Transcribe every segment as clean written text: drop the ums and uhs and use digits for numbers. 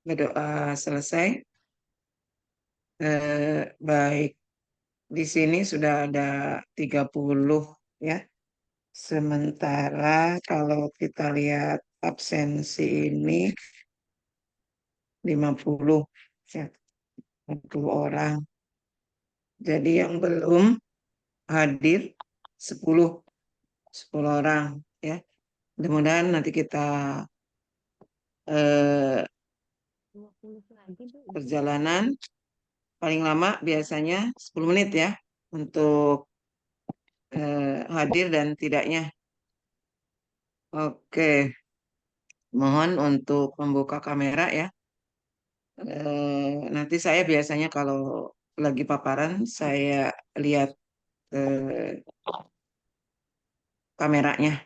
Berdoa selesai. Baik, di sini sudah ada 30 ya. Sementara kalau kita lihat absensi ini 50 ya, 50 orang. Jadi yang belum hadir 10 10 orang ya. Mudah-mudahan nanti kita eh, 20 lagi, Bu. perjalanan paling lama biasanya 10 menit ya untuk hadir dan tidaknya. Oke, mohon untuk membuka kamera ya. Nanti saya biasanya kalau lagi paparan saya lihat eh, kameranya.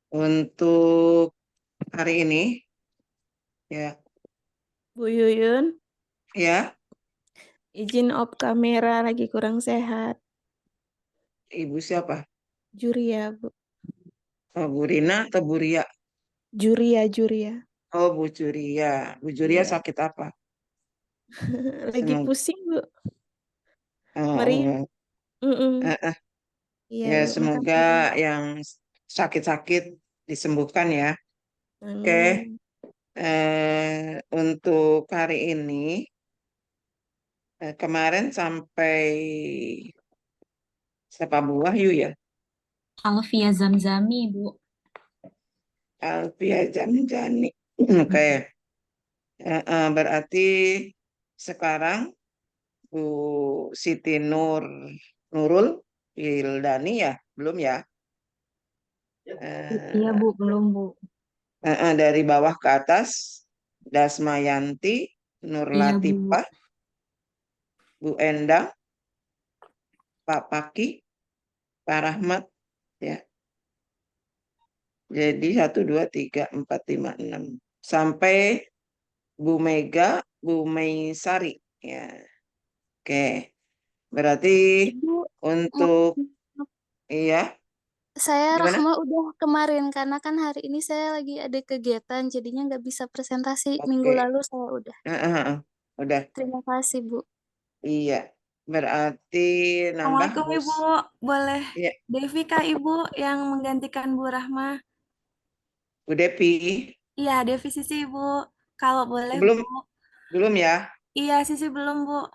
Untuk hari ini ya, Bu Yuyun, ya izin off kamera lagi kurang sehat. Ibu siapa? Juria, Bu. Oh, Bu Rina atau Bu Ria? Juria. Oh, Bu Juria. Bu Juria Iya. sakit apa? Lagi Semoga, pusing, Bu. Meriang. oh, Mm-mm. eh, eh, Iya, ya Bu. semoga Makasih, Bu. yang sakit-sakit disembuhkan ya. Oke, Amin. untuk hari ini kemarin sampai siapa Bu Wahyu ya? Alvia Zamzami, Bu. Alfia Jamjani. Oke, berarti sekarang Bu Siti Nurul Wildani ya, belum ya? Iya, Eh, Bu, belum, Bu. dari bawah ke atas, Dasmayanti, Nur Iya, Bu. Latifah, Bu Endang, Pak Paki, Pak Rahmat, ya. Jadi 1, 2, 3, 4, 5, 6 sampai Bu Mega, Bu Meisari, ya. Oke, berarti Ibu, untuk maaf, iya, saya gimana? Rahma udah kemarin karena kan hari ini saya lagi ada kegiatan jadinya nggak bisa presentasi. Minggu Oke, lalu saya udah. eh, eh, eh, udah, Terima kasih Bu. iya. Berarti nambah Assalamualaikum Bus, Ibu, boleh iya, Devi Kak Ibu yang menggantikan Bu Rahma? Bu Depi, Iya, Devi Sisi Ibu, kalau boleh Bu. belum, belum ya, Iya, Sisi belum Bu.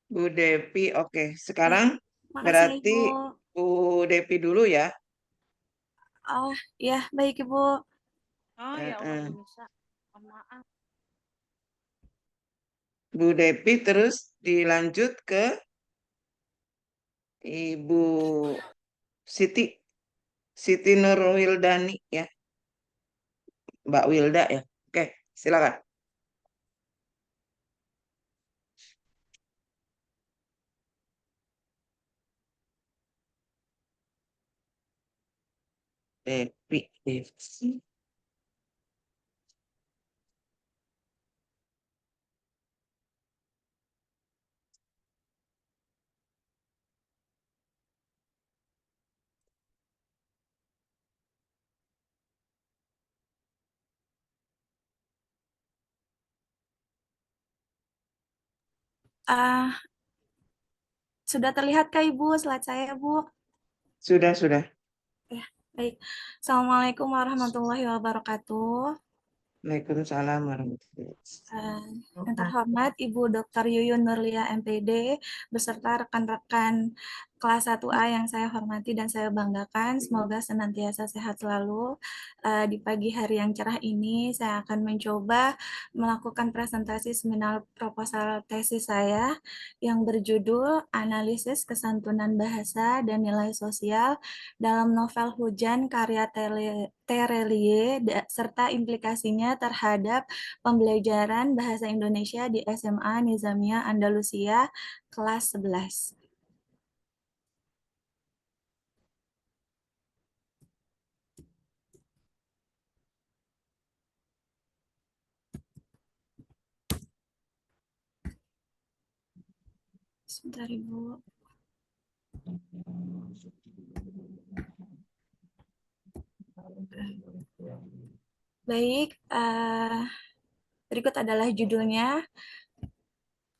Bu Depi. Oke, Ya, sekarang makasih ya berarti Ibu. Bu Depi dulu ya. Oh, ya baik Ibu. Oh, Eh, ya Allah, eh. bisa. Maaf. Bu Depi terus dilanjut ke Ibu Siti, Siti Nurwildani ya, Mbak Wilda ya. Oke, silakan. Depi, Depi. Ah, sudah terlihat Kak Ibu slide saya Bu? Sudah, sudah. Ya, baik. Assalamualaikum warahmatullahi wabarakatuh. Waalaikumsalam warahmatullahi Eh, wabarakatuh. yang terhormat Ibu Dr. Yuyun Nurlia MPD beserta rekan-rekan kelas 1A yang saya hormati dan saya banggakan. Semoga senantiasa sehat selalu. Di pagi hari yang cerah ini saya akan mencoba melakukan presentasi seminar proposal tesis saya yang berjudul Analisis Kesantunan Bahasa dan Nilai Sosial dalam Novel Hujan karya Terelie serta implikasinya terhadap pembelajaran Bahasa Indonesia di SMA Nizamiyah Andalusia kelas 11. Sebentar Ibu. Baik, Berikut adalah judulnya.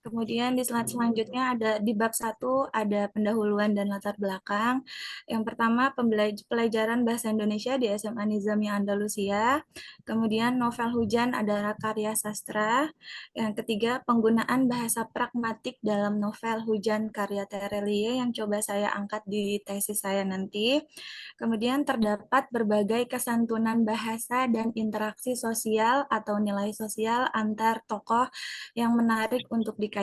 Kemudian di slide selanjutnya ada di bab 1 ada pendahuluan dan latar belakang. Yang pertama pelajaran bahasa Indonesia di SMA Nizamiyah Andalusia. Kemudian novel Hujan adalah karya sastra. Yang ketiga penggunaan bahasa pragmatik dalam novel Hujan karya Terelie yang coba saya angkat di tesis saya nanti. Kemudian terdapat berbagai kesantunan bahasa dan interaksi sosial atau nilai sosial antar tokoh yang menarik untuk dikaji.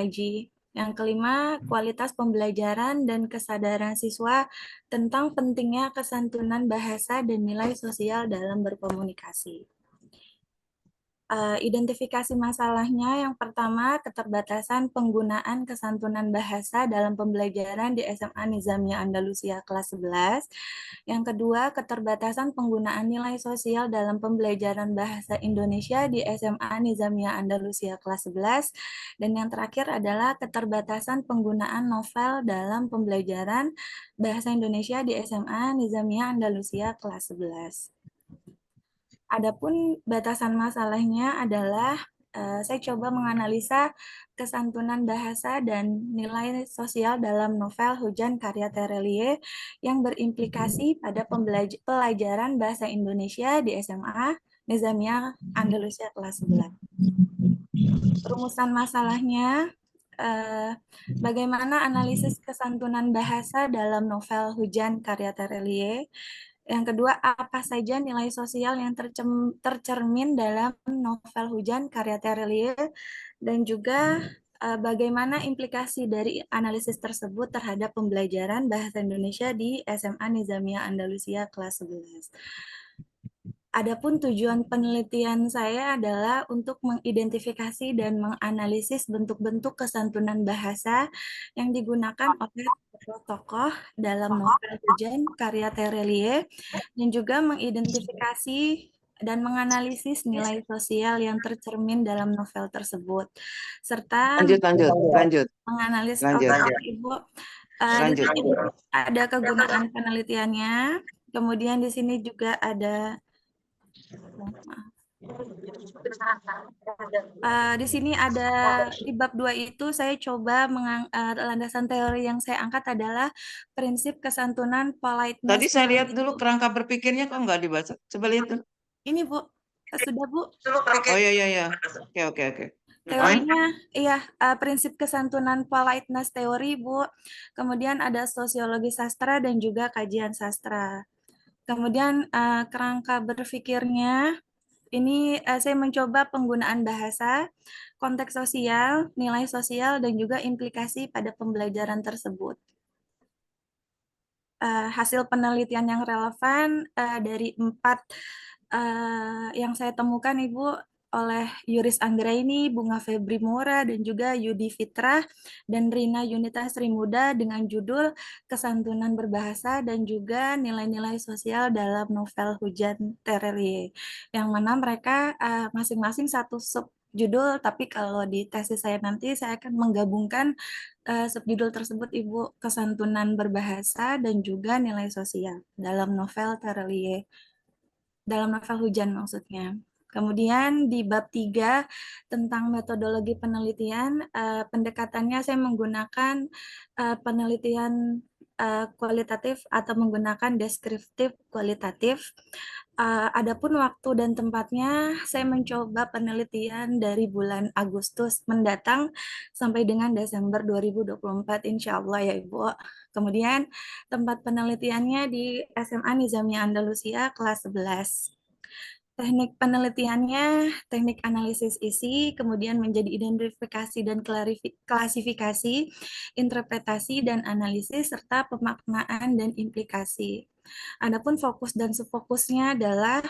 Yang kelima, kualitas pembelajaran dan kesadaran siswa tentang pentingnya kesantunan bahasa dan nilai sosial dalam berkomunikasi. Identifikasi masalahnya yang pertama, keterbatasan penggunaan kesantunan bahasa dalam pembelajaran di SMA Nizamiyah Andalusia kelas 11. Yang kedua, keterbatasan penggunaan nilai sosial dalam pembelajaran bahasa Indonesia di SMA Nizamiyah Andalusia kelas 11. Dan yang terakhir adalah keterbatasan penggunaan novel dalam pembelajaran bahasa Indonesia di SMA Nizamiyah Andalusia kelas 11. Adapun batasan masalahnya adalah saya coba menganalisa kesantunan bahasa dan nilai sosial dalam novel Hujan karya Terelie yang berimplikasi pada pelajaran bahasa Indonesia di SMA Nizamiyah Andalusia kelas 11. Rumusan masalahnya, bagaimana analisis kesantunan bahasa dalam novel Hujan karya Terelie. Yang kedua, apa saja nilai sosial yang tercermin dalam novel Hujan karya Terelie, dan juga bagaimana implikasi dari analisis tersebut terhadap pembelajaran bahasa Indonesia di SMA Nizamiyah Andalusia kelas 11. Adapun tujuan penelitian saya adalah untuk mengidentifikasi dan menganalisis bentuk-bentuk kesantunan bahasa yang digunakan oleh tokoh-tokoh dalam novel Hujan karya Terelie, dan juga mengidentifikasi dan menganalisis nilai sosial yang tercermin dalam novel tersebut, serta Lanjut. menganalisis Lanjut. Ibu. Di Lanjut. sini ada kegunaan penelitiannya. Kemudian di sini juga ada di sini ada di bab 2 itu saya coba landasan teori yang saya angkat adalah prinsip kesantunan politeness. Tadi saya lihat dulu kerangka berpikirnya kok nggak dibaca. Coba lihat dulu. Ini Bu, sudah Bu? Oh iya. Oke. Teorinya, iya, prinsip kesantunan politeness teori, Bu. Kemudian ada sosiologi sastra dan juga kajian sastra. Kemudian kerangka berpikirnya, ini saya mencoba penggunaan bahasa, konteks sosial, nilai sosial, dan juga implikasi pada pembelajaran tersebut. Hasil penelitian yang relevan dari 4 yang saya temukan, Ibu, oleh Yuris Anggraini, Bunga Febri Mora, dan juga Yudi Fitrah, dan Rina Yunita Srimuda dengan judul Kesantunan Berbahasa dan juga Nilai-Nilai Sosial dalam Novel Hujan Terelie, yang mana mereka masing-masing satu subjudul, tapi kalau di tesis saya nanti saya akan menggabungkan subjudul tersebut, Ibu, kesantunan berbahasa dan juga nilai sosial dalam novel Terelie, dalam novel Hujan maksudnya. Kemudian di bab 3 tentang metodologi penelitian, pendekatannya saya menggunakan penelitian kualitatif atau menggunakan deskriptif kualitatif. Adapun waktu dan tempatnya, saya mencoba penelitian dari bulan Agustus mendatang sampai dengan Desember 2024, insya Allah ya Ibu. Kemudian tempat penelitiannya di SMA Nizamiyah Andalusia kelas 11. Teknik penelitiannya, teknik analisis isi, kemudian menjadi identifikasi dan klasifikasi, interpretasi dan analisis, serta pemaknaan dan implikasi. Adapun fokus dan subfokusnya adalah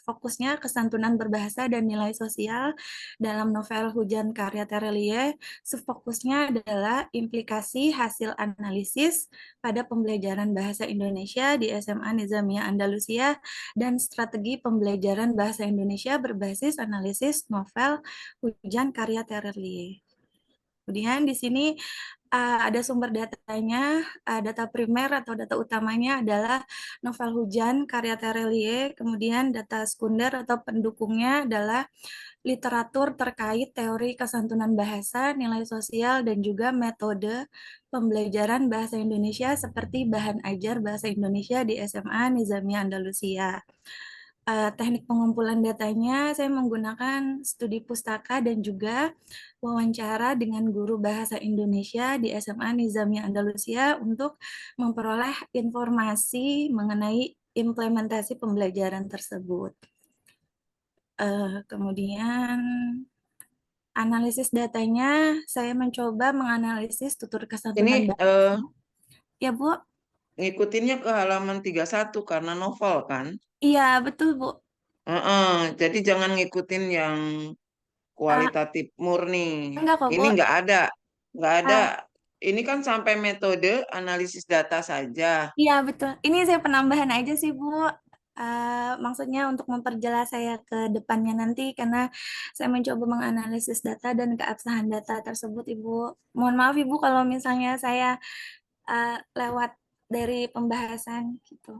fokusnya kesantunan berbahasa dan nilai sosial dalam novel Hujan karya Terelie. Subfokusnya adalah implikasi hasil analisis pada pembelajaran bahasa Indonesia di SMA Nizamiyah Andalusia dan strategi pembelajaran bahasa Indonesia berbasis analisis novel Hujan karya Terelie. Kemudian di sini ada sumber datanya, data primer atau data utamanya adalah novel Hujan karya Terelie, kemudian data sekunder atau pendukungnya adalah literatur terkait teori kesantunan bahasa, nilai sosial, dan juga metode pembelajaran bahasa Indonesia seperti bahan ajar bahasa Indonesia di SMA Nizamiyah Andalusia. Teknik pengumpulan datanya saya menggunakan studi pustaka dan juga wawancara dengan guru bahasa Indonesia di SMA Nizamiyah Andalusia untuk memperoleh informasi mengenai implementasi pembelajaran tersebut. Kemudian analisis datanya, saya mencoba menganalisis tutur kesantunan Ini bahasa. Ya, Bu. ngikutinnya ke halaman 31 karena novel kan. Iya, betul, Bu. Jadi jangan ngikutin yang kualitatif murni. Enggak kok, Ini Bu. nggak ada. Ah, Ini kan sampai metode analisis data saja. iya, betul. Ini saya penambahan aja sih, Bu. Maksudnya untuk memperjelas saya ke depannya nanti karena saya mencoba menganalisis data dan keabsahan data tersebut, Ibu. Mohon maaf, Ibu, kalau misalnya saya lewat dari pembahasan gitu.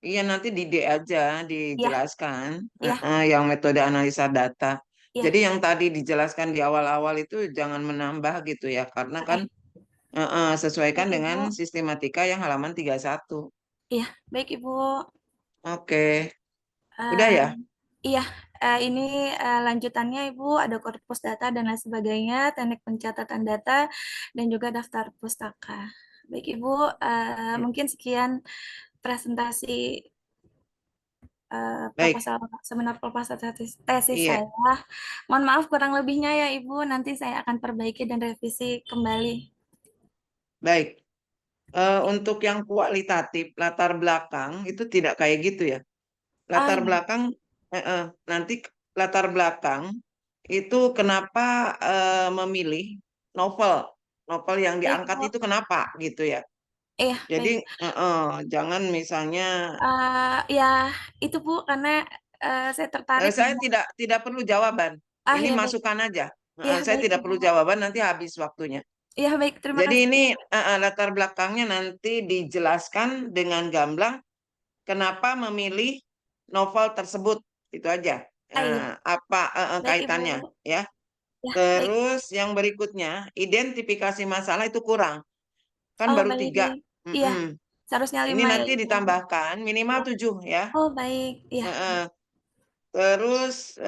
Iya, nanti di D aja Iya, dijelaskan iya, yang metode analisa data. iya. Jadi yang tadi dijelaskan di awal-awal itu jangan menambah gitu ya, karena kan Oke, sesuaikan baik, dengan Ibu. sistematika yang halaman 31. Iya, baik, Ibu. Oke, udah Eh, ya? iya, ini lanjutannya Ibu ada korpus data dan lain sebagainya, teknik pencatatan data, dan juga daftar pustaka. Baik Ibu, Ya. mungkin sekian presentasi Baik, proposal seminar proposal tesis iya, saya. Mohon maaf kurang lebihnya ya Ibu, nanti saya akan perbaiki dan revisi kembali. baik. Untuk yang kualitatif, latar belakang itu tidak kayak gitu ya. Oh Latar iya, belakang, nanti latar belakang itu kenapa memilih novel, novel yang baik diangkat Bu. itu kenapa gitu ya. Iya, Jadi baik. jangan misalnya, Ya, itu Bu, karena saya tertarik saya dengan, tidak perlu jawaban. Ini ya baik, masukan aja. ya Saya baik tidak Ibu. perlu jawaban, nanti habis waktunya. Iya baik, terima Jadi kasih. ini latar belakangnya nanti dijelaskan dengan gamblang kenapa memilih novel tersebut, itu aja. Iya, Apa baik Ibu. kaitannya ya. Ya, baik. Terus yang berikutnya, identifikasi masalah itu kurang, kan Oh baru baik. 3. Iya, Mm-mm. seharusnya Ini 5 ya nanti Ibu. ditambahkan minimal Ya. 7 ya. Oh baik, iya. Heeh. Terus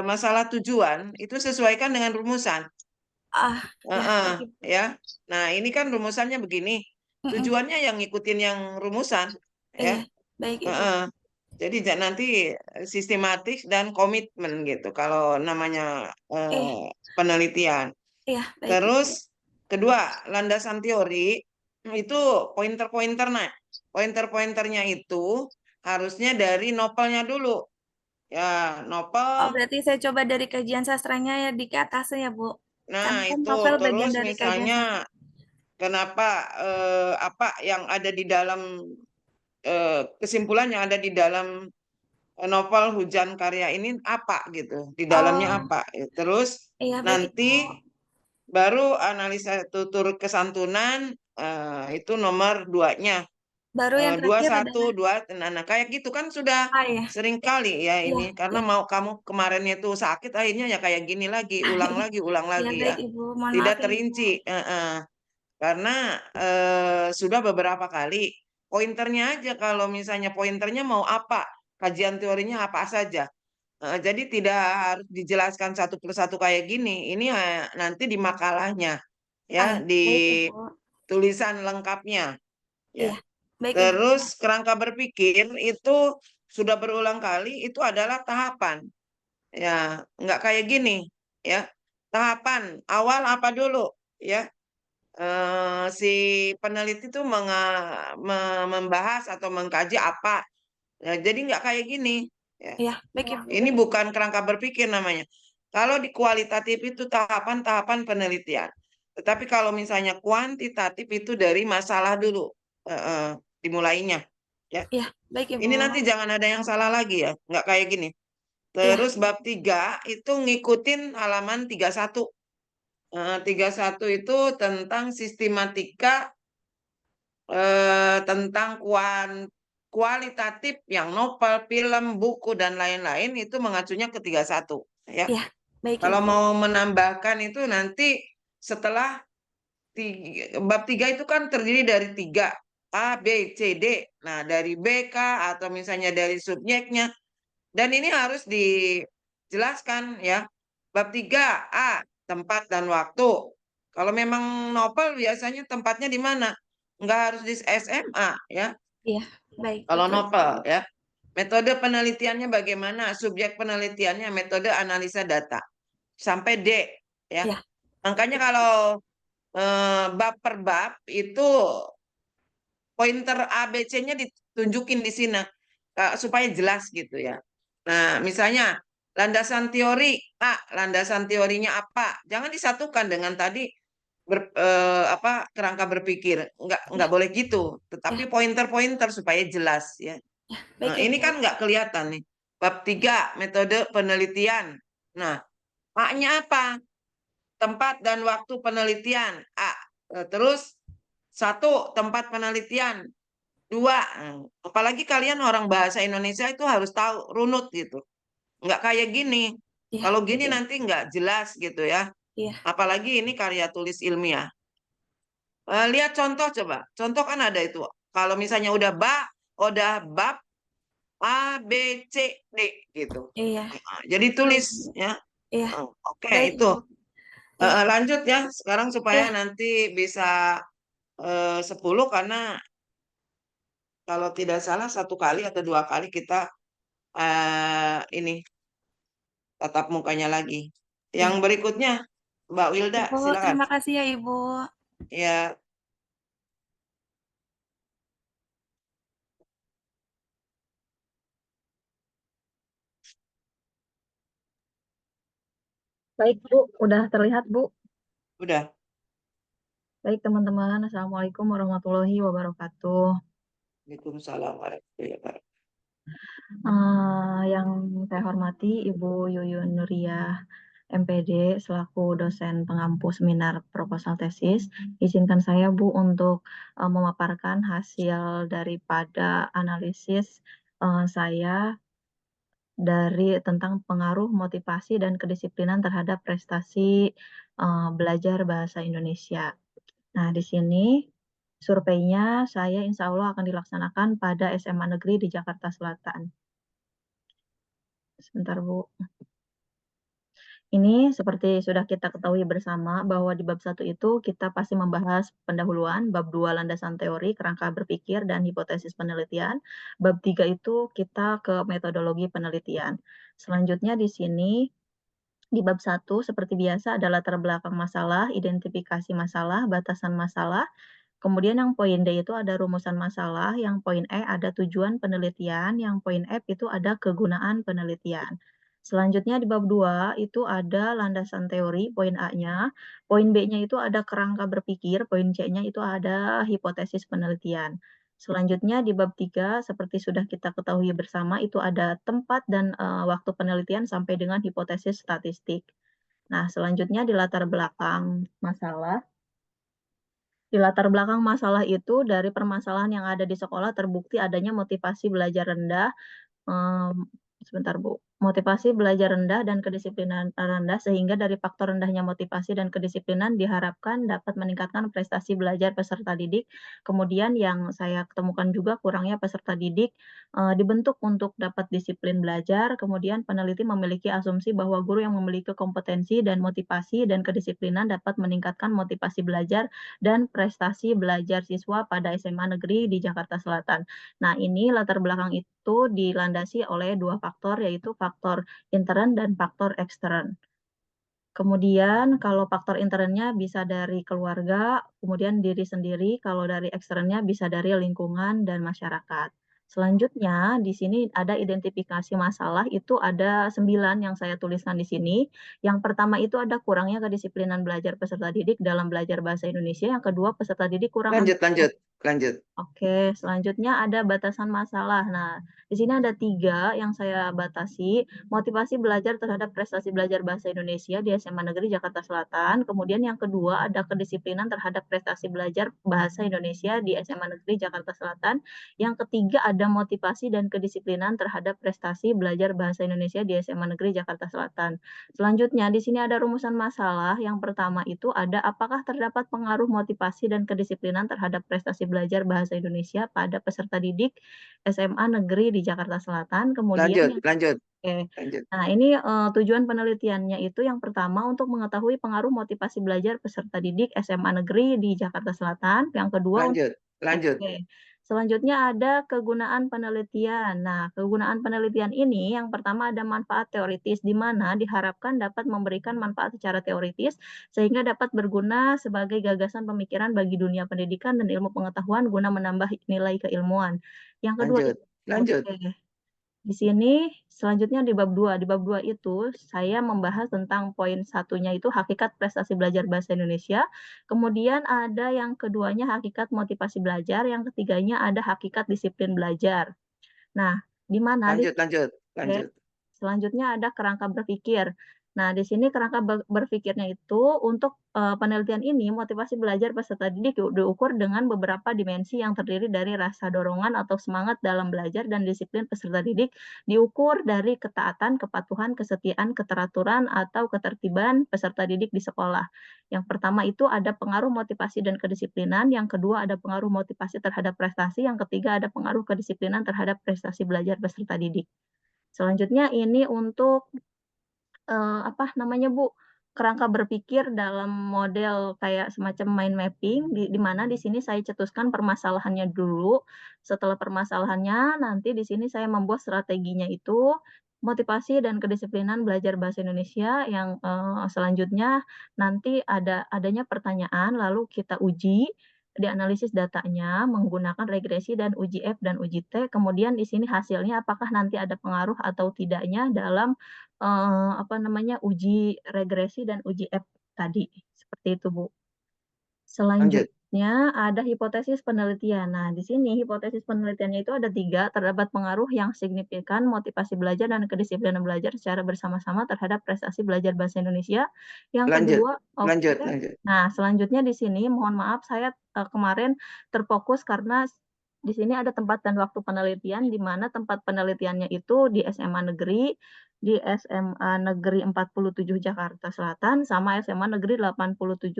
masalah tujuan itu sesuaikan dengan rumusan. Ya Heeh, baik Ibu. ya. Nah, ini kan rumusannya begini. Mm-mm. Tujuannya yang ngikutin yang rumusan, ya. Iya, baik Ibu. Heeh. Jadi nanti sistematis dan komitmen gitu kalau namanya Eh, penelitian. iya, baik Ibu. Terus kedua, landasan teori itu pointer-pointer. Nah, pointer-pointernya itu harusnya dari novelnya dulu. Ya, Oh novel. berarti saya coba dari kajian sastranya ya di ke atasnya ya Bu. Nah, Karena kan itu novel bagian terus dari kajian misalnya sastra. kenapa apa yang ada di dalam kesimpulan yang ada di dalam novel Hujan Karya ini apa gitu, di dalamnya Oh apa. Terus iya baik Ibu. nanti baru analisa tutur kesantunan itu nomor 2-nya. Baru yang Dua terakhir satu adalah, dua, nah kayak gitu kan sudah ya. sering kali ya Iya, ini karena iya. mau kamu kemarinnya itu sakit akhirnya ya kayak gini lagi ulang Iya lagi ya baik Ibu. Mohon tidak maaf ya Ibu. terinci. Karena sudah beberapa kali pointernya aja kalau misalnya pointernya mau apa kajian teorinya apa saja. Jadi tidak harus dijelaskan satu persatu kayak gini. Ini nanti di makalahnya ya Ya, di baik Ibu. tulisan lengkapnya ya. Iya, baik Ibu. Terus kerangka berpikir itu sudah berulang kali itu adalah tahapan. Ya, nggak kayak gini ya. Tahapan awal apa dulu ya? Si peneliti itu membahas atau mengkaji apa. Ya, jadi nggak kayak gini. Ya. Iya, baik Ibu. Ini bukan kerangka berpikir namanya. Kalau di kualitatif itu tahapan-tahapan penelitian. Tetapi kalau misalnya kuantitatif itu dari masalah dulu dimulainya. Ya. Iya, baik Ibu. Ini nanti jangan ada yang salah lagi ya, nggak kayak gini. Iya, Terus bab 3 itu ngikutin halaman 31. 31 itu tentang sistematika tentang kualitatif yang novel, film, buku dan lain-lain itu mengacunya ke 31 ya. Ya, baik Kalau Ibu. mau menambahkan itu nanti setelah bab 3 itu kan terdiri dari 3 A, B, C, D. Nah, dari B, K atau misalnya dari subjeknya. Dan ini harus dijelaskan ya. Bab 3 A, tempat dan waktu. Kalau memang novel biasanya tempatnya di mana? Nggak harus di SMA ya. Iya, baik, Kalau betul. novel ya. Metode penelitiannya bagaimana? Subjek penelitiannya metode analisa data. Sampai D ya. Ya. Makanya kalau bab per bab itu pointer A, B, C-nya ditunjukin di sini supaya jelas gitu ya. Nah, misalnya landasan teori A, landasan teorinya apa? Jangan disatukan dengan tadi kerangka berpikir. Enggak boleh gitu. Tetapi pointer-pointer supaya jelas ya. Baik Nah, ini Ibu. kan nggak kelihatan nih. Bab 3 metode penelitian. Nah, A-nya apa? Tempat dan waktu penelitian. A. Terus 1 tempat penelitian. 2, apalagi kalian orang bahasa Indonesia itu harus tahu runut gitu. Nggak kayak gini. Iya, Kalau gini baik, Ibu. nanti nggak jelas gitu ya. Iya. Apalagi ini karya tulis ilmiah. Lihat contoh coba. Contoh kan ada itu. Kalau misalnya udah bab A, B, C, D gitu. Iya. Jadi tulis ya. Iya. Oke, Baik, itu. Ibu. Iya. Lanjut ya. Sekarang supaya Iya. nanti bisa 10 karena kalau tidak salah 1 kali atau 2 kali kita ini tatap mukanya lagi. Yang Iya. berikutnya, Mbak Wilda, Ibu, silakan. terima kasih ya Ibu. Ya, Baik, Bu. Udah terlihat, Bu. udah. Baik, teman-teman. Assalamualaikum warahmatullahi wabarakatuh. Waalaikumsalam warahmatullahi wabarakatuh. Yang saya hormati Ibu Yuyun Nuriyah, MPD, selaku dosen pengampu seminar proposal tesis. Izinkan saya, Bu, untuk memaparkan hasil daripada analisis saya dari tentang pengaruh motivasi dan kedisiplinan terhadap prestasi belajar bahasa Indonesia. Nah, di sini surveinya saya insya Allah akan dilaksanakan pada SMA Negeri di Jakarta Selatan. Sebentar, Bu. Ini seperti sudah kita ketahui bersama bahwa di bab 1 itu kita pasti membahas pendahuluan, bab 2 landasan teori, kerangka berpikir, dan hipotesis penelitian. Bab 3 itu kita ke metodologi penelitian. Selanjutnya di sini di bab 1 seperti biasa ada latar belakang masalah, identifikasi masalah, batasan masalah. Kemudian yang poin D itu ada rumusan masalah, yang poin E ada tujuan penelitian, yang poin F itu ada kegunaan penelitian. Selanjutnya di bab 2 itu ada landasan teori, poin A-nya. Poin B-nya itu ada kerangka berpikir, poin C-nya itu ada hipotesis penelitian. Selanjutnya di bab 3 seperti sudah kita ketahui bersama itu ada tempat dan waktu penelitian sampai dengan hipotesis statistik. Nah, selanjutnya di latar belakang masalah. Di latar belakang masalah itu dari permasalahan yang ada di sekolah terbukti adanya motivasi belajar rendah, sebentar Bu, motivasi belajar rendah dan kedisiplinan rendah sehingga dari faktor rendahnya motivasi dan kedisiplinan diharapkan dapat meningkatkan prestasi belajar peserta didik. Kemudian yang saya ketemukan juga kurangnya peserta didik dibentuk untuk dapat disiplin belajar. Kemudian peneliti memiliki asumsi bahwa guru yang memiliki kompetensi dan motivasi dan kedisiplinan dapat meningkatkan motivasi belajar dan prestasi belajar siswa pada SMA Negeri di Jakarta Selatan. Nah, ini latar belakang itu dilandasi oleh 2 faktor, yaitu faktor intern dan faktor ekstern. Kemudian kalau faktor internnya bisa dari keluarga, kemudian diri sendiri, kalau dari eksternnya bisa dari lingkungan dan masyarakat. Selanjutnya, di sini ada identifikasi masalah, itu ada 9 yang saya tuliskan di sini. Yang pertama itu ada kurangnya kedisiplinan belajar peserta didik dalam belajar bahasa Indonesia. Yang kedua, peserta didik kurang Lanjut. lanjut. Oke, selanjutnya ada batasan masalah. Nah, di sini ada 3 yang saya batasi. Motivasi belajar terhadap prestasi belajar bahasa Indonesia di SMA Negeri Jakarta Selatan. Kemudian yang kedua ada kedisiplinan terhadap prestasi belajar bahasa Indonesia di SMA Negeri Jakarta Selatan. Yang ketiga ada motivasi dan kedisiplinan terhadap prestasi belajar bahasa Indonesia di SMA Negeri Jakarta Selatan. Selanjutnya di sini ada rumusan masalah. Yang pertama itu ada apakah terdapat pengaruh motivasi dan kedisiplinan terhadap prestasi belajar bahasa Indonesia pada peserta didik SMA Negeri di Jakarta Selatan. Kemudian Lanjut. Nah, ini tujuan penelitiannya itu yang pertama untuk mengetahui pengaruh motivasi belajar peserta didik SMA Negeri di Jakarta Selatan. Yang kedua Lanjut. Oke. Selanjutnya ada kegunaan penelitian. Nah, kegunaan penelitian ini yang pertama ada manfaat teoritis di mana diharapkan dapat memberikan manfaat secara teoritis sehingga dapat berguna sebagai gagasan pemikiran bagi dunia pendidikan dan ilmu pengetahuan guna menambah nilai keilmuan. Yang kedua Lanjut. Oke. Di sini selanjutnya di bab 2. Di bab 2 itu saya membahas tentang poin satunya itu hakikat prestasi belajar bahasa Indonesia. Kemudian ada yang keduanya hakikat motivasi belajar, yang ketiganya ada hakikat disiplin belajar. Nah, di mana Lanjut. selanjutnya ada kerangka berpikir. Nah, di sini kerangka berpikirnya itu untuk penelitian ini motivasi belajar peserta didik diukur dengan beberapa dimensi yang terdiri dari rasa dorongan atau semangat dalam belajar dan disiplin peserta didik diukur dari ketaatan, kepatuhan, kesetiaan, keteraturan atau ketertiban peserta didik di sekolah. Yang pertama itu ada pengaruh motivasi dan kedisiplinan, yang kedua ada pengaruh motivasi terhadap prestasi, yang ketiga ada pengaruh kedisiplinan terhadap prestasi belajar peserta didik. Selanjutnya ini untuk kerangka berpikir dalam model kayak semacam mind mapping, di mana di sini saya cetuskan permasalahannya dulu. Setelah permasalahannya, nanti di sini saya membuat strateginya itu motivasi dan kedisiplinan belajar bahasa Indonesia yang selanjutnya nanti adanya pertanyaan, lalu kita uji, dianalisis datanya menggunakan regresi dan uji F dan uji T. Kemudian di sini hasilnya apakah nanti ada pengaruh atau tidaknya dalam uji regresi dan uji F tadi, seperti itu, Bu. Selanjutnya ada hipotesis penelitian. Nah, di sini hipotesis penelitiannya itu ada 3, terdapat pengaruh yang signifikan motivasi belajar dan kedisiplinan belajar secara bersama-sama terhadap prestasi belajar bahasa Indonesia. Yang kedua, Lanjut. Nah, selanjutnya di sini mohon maaf saya kemarin terfokus karena di sini ada tempat dan waktu penelitian di mana tempat penelitiannya itu di SMA Negeri, di SMA Negeri 47 Jakarta Selatan sama SMA Negeri 87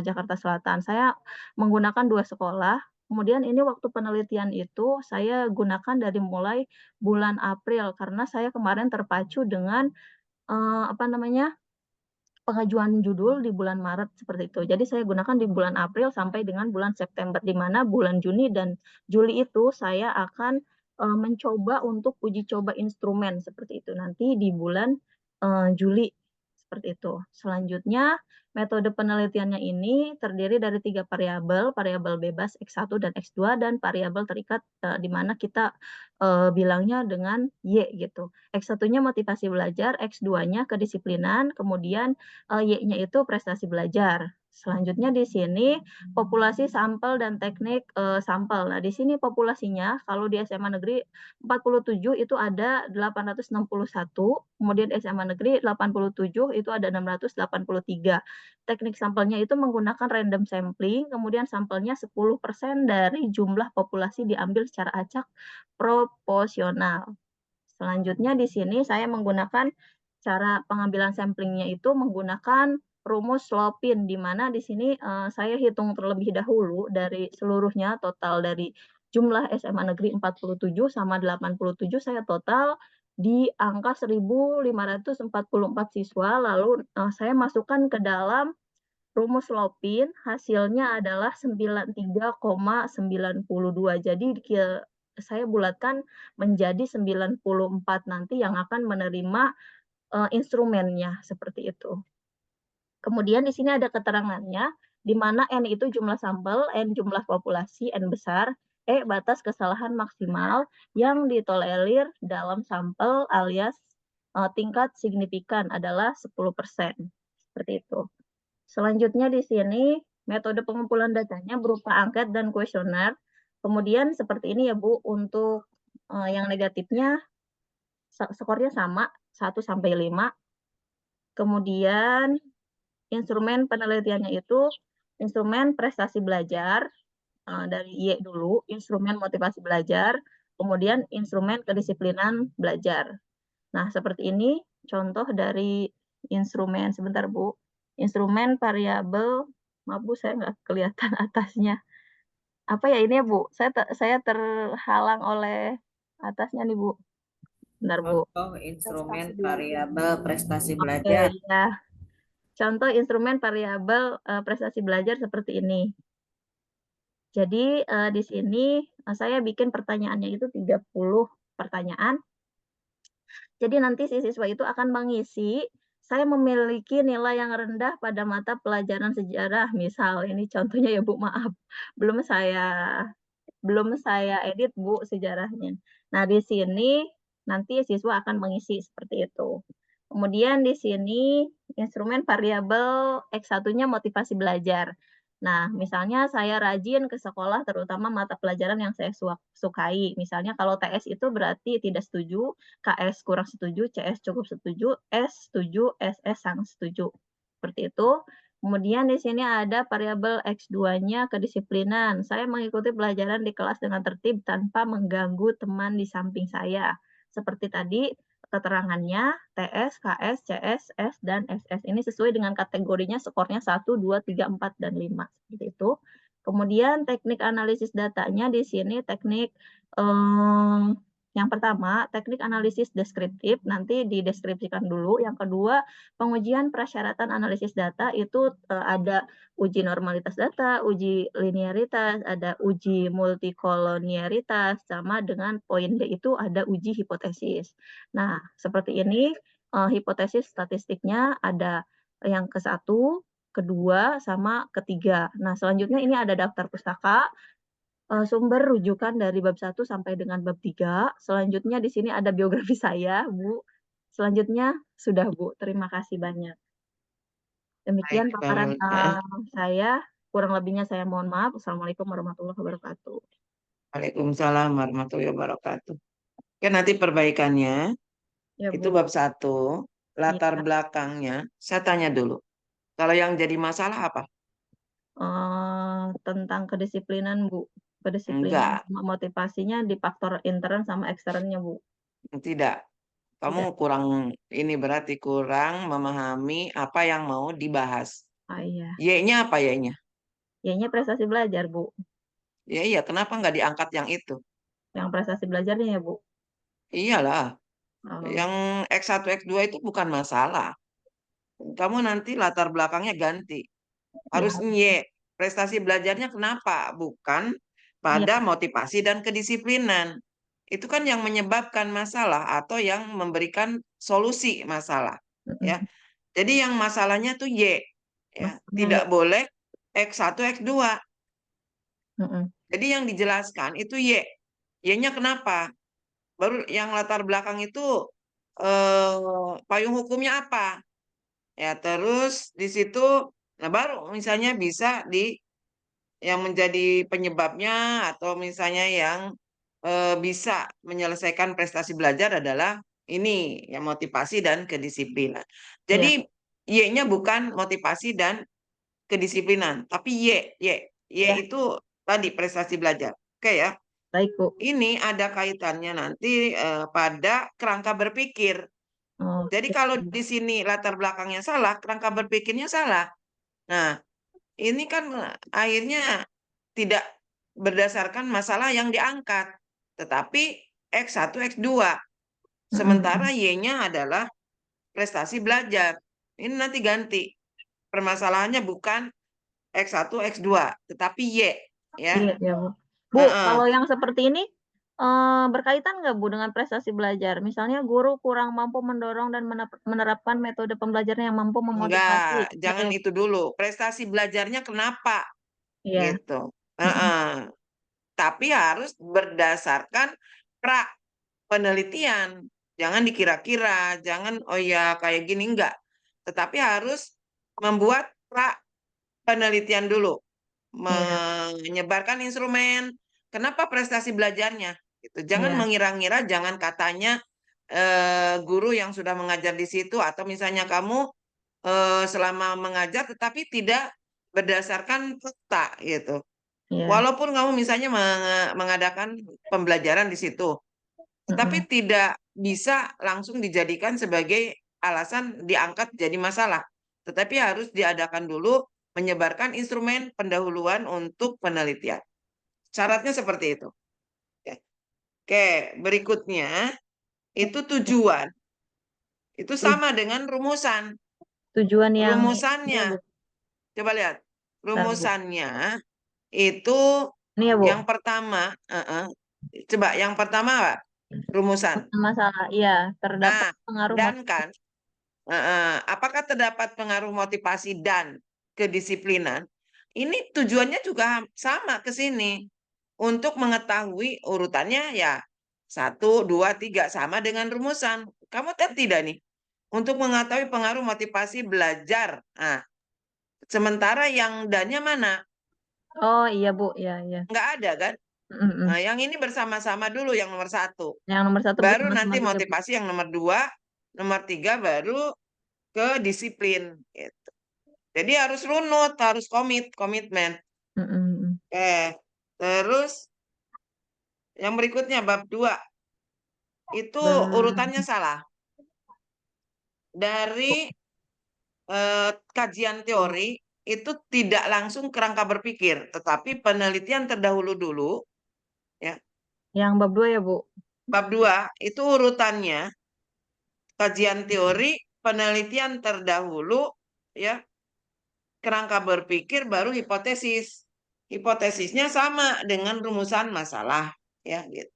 Jakarta Selatan. Saya menggunakan 2 sekolah. Kemudian ini waktu penelitian itu saya gunakan dari mulai bulan April karena saya kemarin terpacu dengan pengajuan judul di bulan Maret seperti itu. Jadi saya gunakan di bulan April sampai dengan bulan September, di mana bulan Juni dan Juli itu saya akan mencoba untuk uji coba instrumen seperti itu nanti di bulan Juli seperti itu. Selanjutnya metode penelitiannya ini terdiri dari 3 variabel, variabel bebas X1 dan X2 dan variabel terikat di mana kita bilangnya dengan Y gitu. X1-nya motivasi belajar, X2-nya kedisiplinan, kemudian Y-nya itu prestasi belajar. Selanjutnya di sini populasi sampel dan teknik sampel. Nah, di sini populasinya kalau di SMA Negeri 47 itu ada 861, kemudian SMA Negeri 87 itu ada 683. Teknik sampelnya itu menggunakan random sampling, kemudian sampelnya 10% dari jumlah populasi diambil secara acak proporsional. Selanjutnya di sini saya menggunakan cara pengambilan samplingnya itu menggunakan rumus Slopin, di mana di sini saya hitung terlebih dahulu dari seluruhnya total dari jumlah SMA Negeri 47 sama 87 saya total di angka 1.544 siswa, lalu saya masukkan ke dalam rumus Slopin, hasilnya adalah 93,92. Jadi saya bulatkan menjadi 94 nanti yang akan menerima instrumennya seperti itu. Kemudian di sini ada keterangannya, di mana N itu jumlah sampel, N jumlah populasi, N besar, E batas kesalahan maksimal yang ditolerir dalam sampel alias tingkat signifikan adalah 10%. Seperti itu. Selanjutnya di sini Metode pengumpulan datanya berupa angket dan kuesioner. Kemudian seperti ini ya Bu, untuk yang negatifnya skornya sama 1 sampai 5. Kemudian instrumen penelitiannya itu instrumen prestasi belajar, dari Y dulu, instrumen motivasi belajar, kemudian instrumen kedisiplinan belajar. Nah, seperti ini contoh dari instrumen, sebentar Bu, instrumen variabel, maaf Bu, saya nggak kelihatan atasnya. Apa ya ini ya Bu? Saya terhalang oleh atasnya nih Bu. Bentar Bu. Contoh instrumen Prestasi belajar. variabel prestasi Oke, belajar. ya. Contoh instrumen variabel prestasi belajar seperti ini. Jadi di sini saya bikin pertanyaannya itu 30 pertanyaan. Jadi nanti si siswa itu akan mengisi, saya memiliki nilai yang rendah pada mata pelajaran sejarah, misal ini contohnya ya Bu, maaf. Belum saya edit Bu sejarahnya. Nah, di sini nanti siswa akan mengisi seperti itu. Kemudian di sini instrumen variabel X1-nya motivasi belajar. Nah, misalnya saya rajin ke sekolah terutama mata pelajaran yang saya sukai. Misalnya kalau TS itu berarti tidak setuju, KS kurang setuju, CS cukup setuju, S setuju, SS sangat setuju. Seperti itu. Kemudian di sini ada variabel X2-nya kedisiplinan. Saya mengikuti pelajaran di kelas dengan tertib tanpa mengganggu teman di samping saya. Seperti tadi keterangannya TS, KS, CS, S, dan SS. Ini sesuai dengan kategorinya, skornya 1, 2, 3, 4, dan 5. Seperti itu. Kemudian teknik analisis datanya di sini teknik yang pertama, teknik analisis deskriptif, nanti dideskripsikan dulu. Yang kedua, pengujian prasyaratan analisis data itu ada uji normalitas data, uji linearitas, ada uji multikolonialitas, sama dengan poin D itu ada uji hipotesis. Nah, seperti ini hipotesis statistiknya ada yang ke-1, kedua, sama ketiga. Nah, selanjutnya ini ada daftar pustaka, sumber rujukan dari bab 1 sampai dengan bab 3. Selanjutnya di sini ada biografi saya, Bu. Selanjutnya sudah, Bu. Terima kasih banyak. Demikian Baik, paparan Mbak. saya. Kurang lebihnya saya mohon maaf. Assalamualaikum warahmatullahi wabarakatuh. Waalaikumsalam warahmatullahi wabarakatuh. Oke, nanti perbaikannya Ya, itu Bu. bab 1, latar Ya. belakangnya. Saya tanya dulu. Kalau yang jadi masalah apa? Tentang kedisiplinan, Bu. Kedisiplinan Enggak, sama motivasinya di faktor intern sama eksternnya, Bu. tidak. Kamu Tidak. kurang ini berarti kurang memahami apa yang mau dibahas. Ah, iya. Y-nya apa Y-nya? Y-nya prestasi belajar, Bu. Ya iya, kenapa nggak diangkat yang itu? Yang prestasi belajarnya ya, Bu. Iyalah, Oh, yang X1, X2 itu bukan masalah. Kamu nanti latar belakangnya ganti. Harus ya. Y. Prestasi belajarnya kenapa? Bukan Iya. pada motivasi dan kedisiplinan. Itu kan yang menyebabkan masalah atau yang memberikan solusi masalah. Ya. Mm-mm. Jadi yang masalahnya tuh Y. Ya. Maksudnya Tidak ya. boleh X1, X2. Mm-mm. Jadi yang dijelaskan itu Y. Y-nya kenapa? Baru yang latar belakang itu payung hukumnya apa? Ya, terus di situ nah baru misalnya bisa yang menjadi penyebabnya atau misalnya yang bisa menyelesaikan prestasi belajar adalah ini yang motivasi dan kedisiplinan. Iya. Jadi Y-nya bukan motivasi dan kedisiplinan, tapi Y Ya, itu tadi prestasi belajar. Oke ya. baik, Bu. Ini ada kaitannya nanti pada kerangka berpikir. Jadi Oke. kalau di sini latar belakangnya salah, kerangka berpikirnya salah. Nah, ini kan akhirnya tidak berdasarkan masalah yang diangkat, tetapi X1, X2. Sementara Mm-mm. Y-nya adalah prestasi belajar. Ini nanti ganti. Permasalahannya bukan X1, X2, tetapi Y. Ya. Iya, ya, Bu. Bu, Heeh. kalau yang seperti ini berkaitan nggak, Bu, dengan prestasi belajar? Misalnya guru kurang mampu mendorong dan menerapkan metode pembelajaran yang mampu Enggak, memotivasi. jangan itu dulu. Prestasi belajarnya kenapa? Iya. Gitu. Mm-mm. Heeh. Tapi harus berdasarkan pra penelitian. Jangan dikira-kira, jangan oh ya kayak gini enggak. Tetapi harus membuat pra penelitian dulu, Iya. menyebarkan instrumen. Kenapa prestasi belajarnya? Gitu. Jangan Iya. mengira-ngira, jangan katanya guru yang sudah mengajar di situ atau misalnya kamu selama mengajar tetapi tidak berdasarkan fakta gitu. Iya. Walaupun kamu misalnya mengadakan pembelajaran di situ, tetapi tidak bisa langsung dijadikan sebagai alasan diangkat jadi masalah. Tetapi harus diadakan dulu menyebarkan instrumen pendahuluan untuk penelitian. Syaratnya seperti itu. Oke, berikutnya itu tujuan. Itu sama dengan rumusan. Tujuan yang ini ya, Rumusannya, Bu. coba lihat. Bentar, Bu. Rumusannya itu Ini ya, Bu. yang pertama, coba yang pertama Pak, rumusan. Masalah, iya, terdapat Nah, pengaruh dan kan, apakah terdapat pengaruh motivasi dan kedisiplinan? Ini tujuannya juga sama ke sini. Untuk mengetahui urutannya ya 1, 2, 3 sama dengan rumusan. Kamu lihat tidak nih? Untuk mengetahui pengaruh motivasi belajar. Nah, sementara yang dannya mana? Oh iya, Bu, iya, iya. Nggak ada kan? Mm-mm. Nah, yang ini bersama-sama dulu yang nomor 1. Yang nomor 1 Baru bersama-sama nanti dulu, Bu. motivasi yang nomor 2, nomor 3 baru ke disiplin. Gitu. Jadi harus runut, harus komitmen. Mm-mm. Terus yang berikutnya bab 2. Itu urutannya salah. Dari kajian teori itu tidak langsung kerangka berpikir, tetapi penelitian terdahulu dulu. Ya. Yang bab 2 ya, Bu? Bab 2 itu urutannya kajian teori, penelitian terdahulu, ya, kerangka berpikir, baru hipotesis. Hipotesisnya sama dengan rumusan masalah, ya, gitu.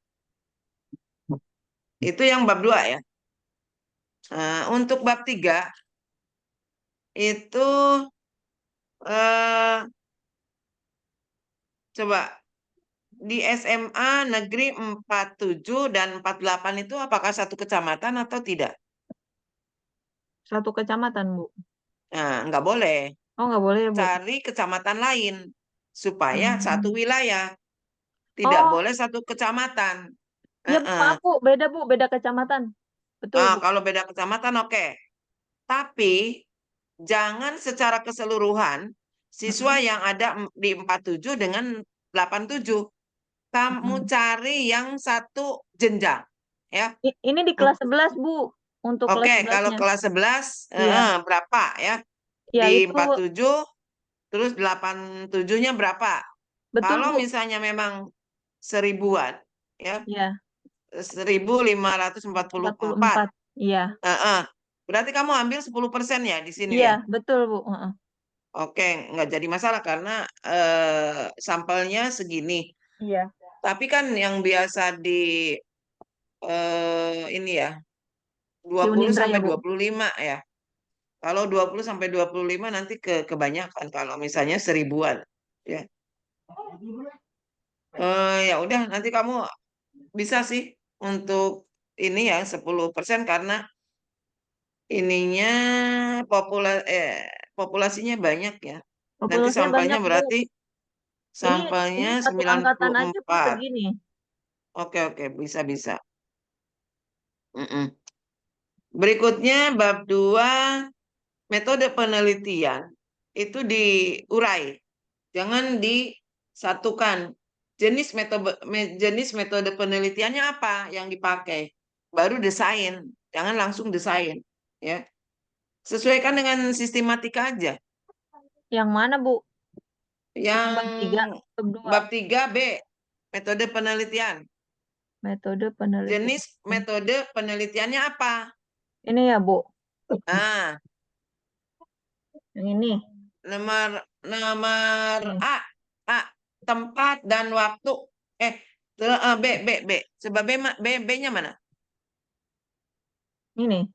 Itu yang bab 2 ya. Untuk bab 3 itu coba di SMA Negeri 47 dan 48 itu apakah satu kecamatan atau tidak? Satu kecamatan, Bu. Nah, nggak boleh. Oh, nggak boleh ya, Bu? Cari kecamatan lain supaya satu wilayah. Tidak Oh, boleh satu kecamatan. iya, Bu, maaf, Bu. Beda, Bu. Beda kecamatan. Betul, Bu. Kalau beda kecamatan oke. Tapi jangan secara keseluruhan siswa yang ada di 47 dengan 87. Kamu cari yang satu jenjang. Ya. Ini di kelas 11, Bu. Untuk kelas Oke, 11-nya. kalau kelas 11 Iya. berapa ya? Ya, Di itu 47 terus 87-nya berapa? betul, Kalau Bu. misalnya memang 1000-an ya. Iya. 1544. Iya. Berarti kamu ambil 10% ya di sini Iya, ya? betul, Bu. Oke, nggak jadi masalah karena sampelnya segini. Iya. Tapi kan yang biasa di ini ya, 20 Unindra ya, sampai Bu? 25 ya. Kalau 20 sampai 25 nanti kebanyakan kalau misalnya 1000-an ya. Ya udah nanti kamu bisa sih untuk ini ya 10% karena ininya populasinya banyak ya. Nanti Populasinya sampelnya banyak, Bu. berarti Ini sampelnya satu angkatan aja, Bu, 94. segini. Oke, bisa. Berikutnya bab 2 metode penelitian itu diurai. Jangan disatukan. Jenis metode penelitiannya apa yang dipakai? Baru desain. Jangan langsung desain, ya. Sesuaikan dengan sistematika aja. Yang mana, Bu? Yang Bab 3, bab 2. bab 3B, metode penelitian. Metode penelitian. Jenis metode penelitiannya apa? Ini ya, Bu. Nah, Yang ini. nomor Ini. A, tempat dan waktu. B. Coba B-nya mana? Ini.